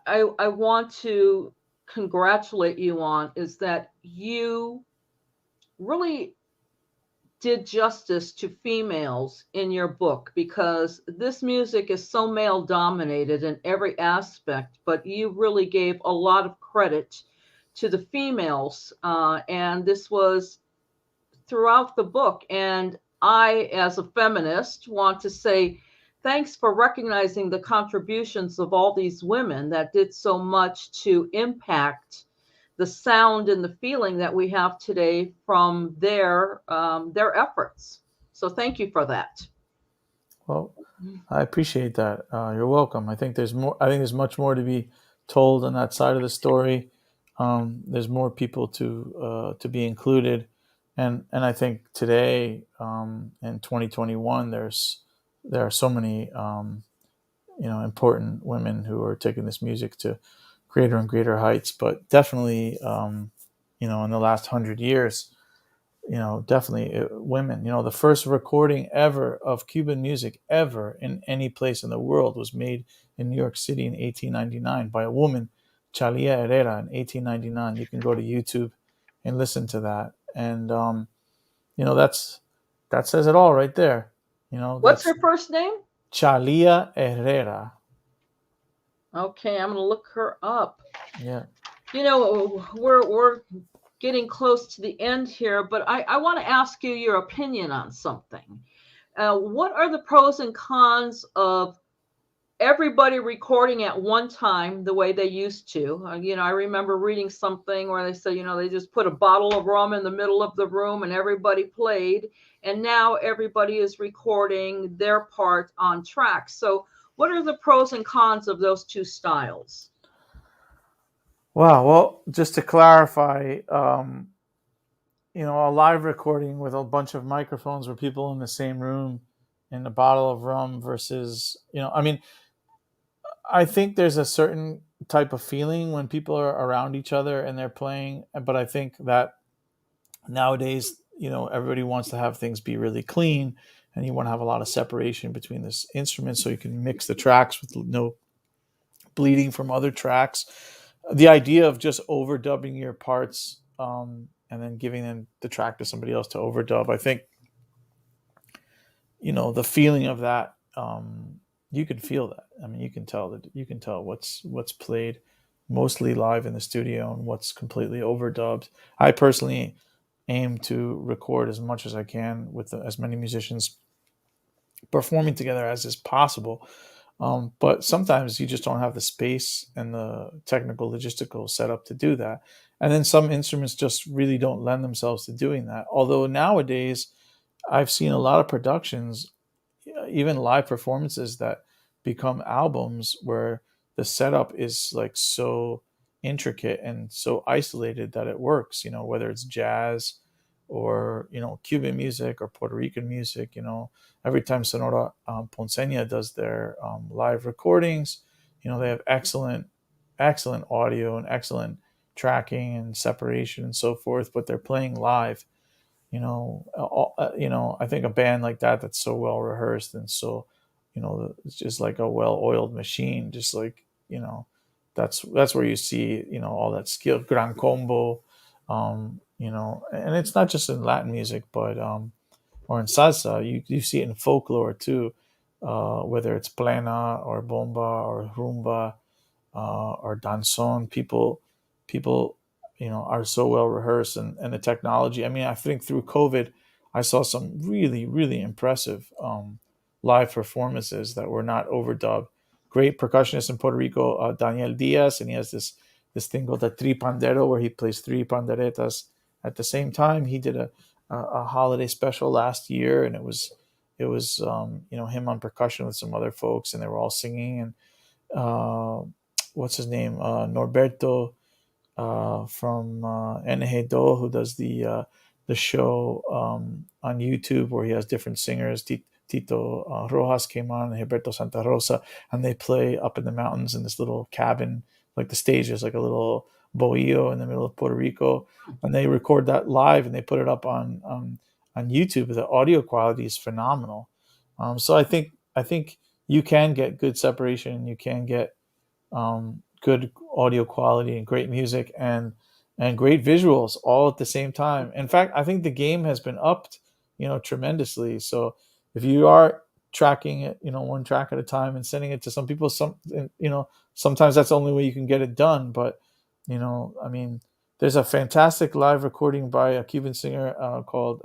I want to congratulate you on is that you really did justice to females in your book, because this music is so male dominated in every aspect, but you really gave a lot of credit to the females, and this was throughout the book. And I, as a feminist, want to say thanks for recognizing the contributions of all these women that did so much to impact the sound and the feeling that we have today from their efforts. So thank you for that. Well, I appreciate that. You're welcome. I think there's more. I think there's much more to be told on that side of the story. There's more people to be included, and I think today in 2021 there are so many important women who are taking this music to greater and greater heights. But definitely, in the last 100 years, definitely women. The first recording ever of Cuban music ever in any place in the world was made in New York City in 1899 by a woman, Chalia Herrera, in 1899. You can go to YouTube and listen to that, and that says it all right there. What's her first name? Chalia Herrera. Okay, I'm gonna look her up. Yeah. We're getting close to the end here, but I want to ask you your opinion on something. What are the pros and cons of everybody recording at one time the way they used to? I remember reading something where they said, they just put a bottle of rum in the middle of the room and everybody played, and now everybody is recording their part on track. So what are the pros and cons of those two styles? Wow. Well, just to clarify, a live recording with a bunch of microphones where people in the same room and a bottle of rum versus, I think there's a certain type of feeling when people are around each other and they're playing. But I think that nowadays, everybody wants to have things be really clean, and you want to have a lot of separation between this instrument so you can mix the tracks with no bleeding from other tracks. The idea of just overdubbing your parts, and then giving them the track to somebody else to overdub, I think, the feeling of that, you can feel that. I mean, you can tell what's played mostly live in the studio and what's completely overdubbed. I personally aim to record as much as I can with as many musicians performing together as is possible. But sometimes you just don't have the space and the technical logistical setup to do that. And then some instruments just really don't lend themselves to doing that. Although nowadays I've seen a lot of productions, even live performances, that become albums where the setup is like so intricate and so isolated that it works, whether it's jazz or, Cuban music or Puerto Rican music. Every time Sonora Ponceña does their live recordings, they have excellent audio and excellent tracking and separation and so forth, but they're playing live. I think a band like that that's so well rehearsed and so, it's just like a well-oiled machine. Just like, that's where you see, all that skill, gran combo, and it's not just in Latin music, but or in salsa, you see it in folklore too, whether it's plena or bomba or rumba or danzón. People are so well rehearsed, and the technology. I mean, I think through COVID, I saw some really, really impressive live performances that were not overdubbed. Great percussionist in Puerto Rico, Daniel Diaz, and he has this thing called the tri pandero, where he plays three panderetas at the same time. He did a holiday special last year, and it was him on percussion with some other folks, and they were all singing. And what's his name, Norberto from NG2, who does the show on YouTube where he has different singers. Tito Rojas came on, and Gilberto Santa Rosa, and they play up in the mountains in this little cabin. Like the stage is like a little bohío in the middle of Puerto Rico, and they record that live and they put it up on YouTube. The audio quality is phenomenal. So I think you can get good separation, you can get good audio quality and great music and great visuals all at the same time. In fact, I think the game has been upped, tremendously. So if you are tracking it, one track at a time and sending it to some people, sometimes that's the only way you can get it done. But, I mean, there's a fantastic live recording by a Cuban singer called,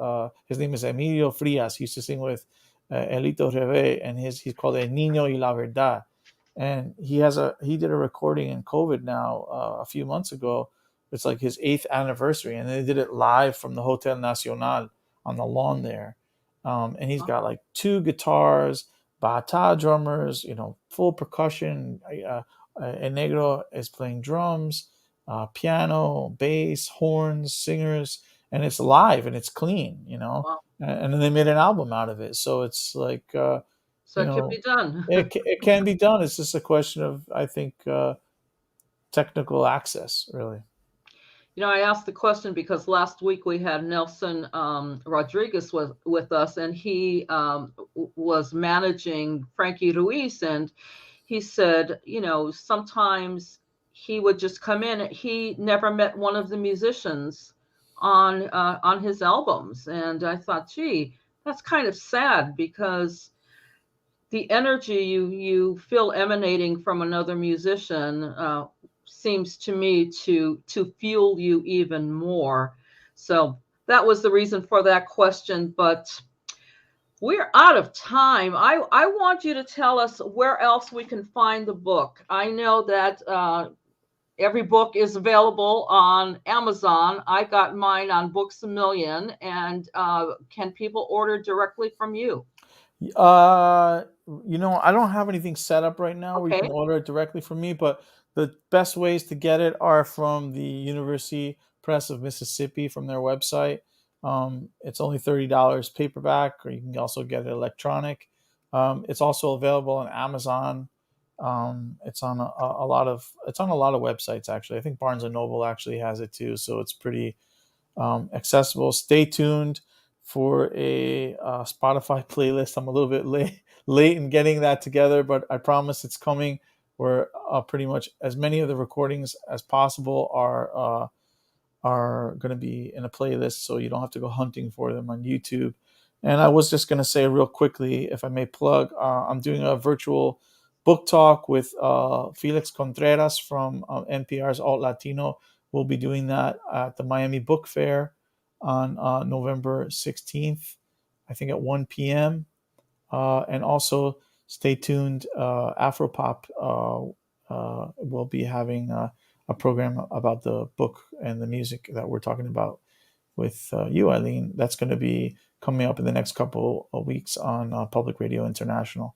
his name is Emilio Frias. He used to sing with Elito Reve, and he's called El Niño y la Verdad. And he did a recording in COVID now a few months ago. It's like his 8th anniversary, and they did it live from the Hotel Nacional on the lawn there. And he's got like 2 guitars, bata drummers, full percussion. El Negro is playing drums, piano, bass, horns, singers, and it's live and it's clean, Wow. And then they made an album out of it. So it's like, So it can be done. it can be done. It's just a question of, I think, technical access, really. I asked the question because last week we had Nelson Rodriguez with us, and he was managing Frankie Ruiz, and he said, sometimes he would just come in. He never met one of the musicians on his albums, and I thought, gee, that's kind of sad, because the energy you feel emanating from another musician seems to me to fuel you even more. So that was the reason for that question. But we're out of time. I want you to tell us where else we can find the book. I know that every book is available on Amazon. I got mine on Books A Million. And can people order directly from you? I don't have anything set up right now where you Okay. can order it directly from me, but the best ways to get it are from the University Press of Mississippi, from their website. It's only $30 paperback, or you can also get it electronic. It's also available on Amazon. It's on a lot of websites actually. I think Barnes and Noble actually has it too, so it's pretty accessible. Stay tuned for a Spotify playlist. I'm a little bit late in getting that together, but I promise it's coming. Where pretty much as many of the recordings as possible are going to be in a playlist, so you don't have to go hunting for them on YouTube. And I was just going to say real quickly, if I may plug, I'm doing a virtual book talk with Felix Contreras from NPR's Alt Latino. We'll be doing that at the Miami Book Fair on November 16th, I think at 1 p.m. And also stay tuned. Afropop will be having a program about the book and the music that we're talking about with you, Eileen. That's going to be coming up in the next couple of weeks on Public Radio International.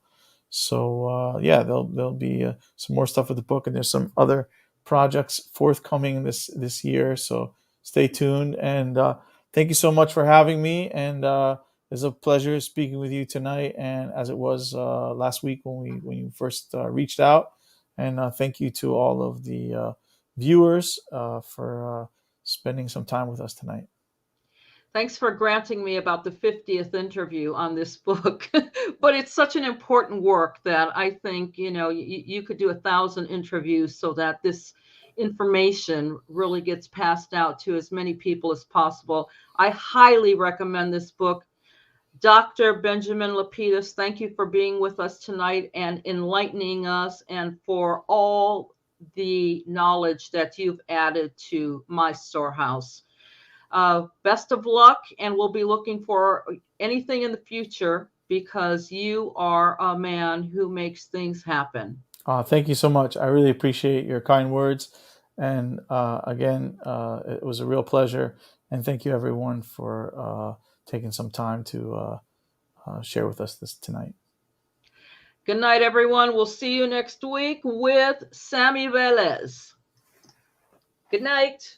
So yeah, there'll be some more stuff with the book, and there's some other projects forthcoming this year. So stay tuned, and thank you so much for having me. And it's a pleasure speaking with you tonight, and as it was last week when you first reached out. And thank you to all of the viewers for spending some time with us tonight. Thanks for granting me about the 50th interview on this book. But it's such an important work that I think, you could do 1,000 interviews so that this information really gets passed out to as many people as possible. I highly recommend this book. Dr. Benjamin Lapidus, thank you for being with us tonight and enlightening us, and for all the knowledge that you've added to my storehouse. Best of luck, and we'll be looking for anything in the future, because you are a man who makes things happen. Thank you so much. I really appreciate your kind words. And again, it was a real pleasure. And thank you, everyone, for taking some time to share with us this tonight. Good night, everyone. We'll see you next week with Sammy Velez. Good night.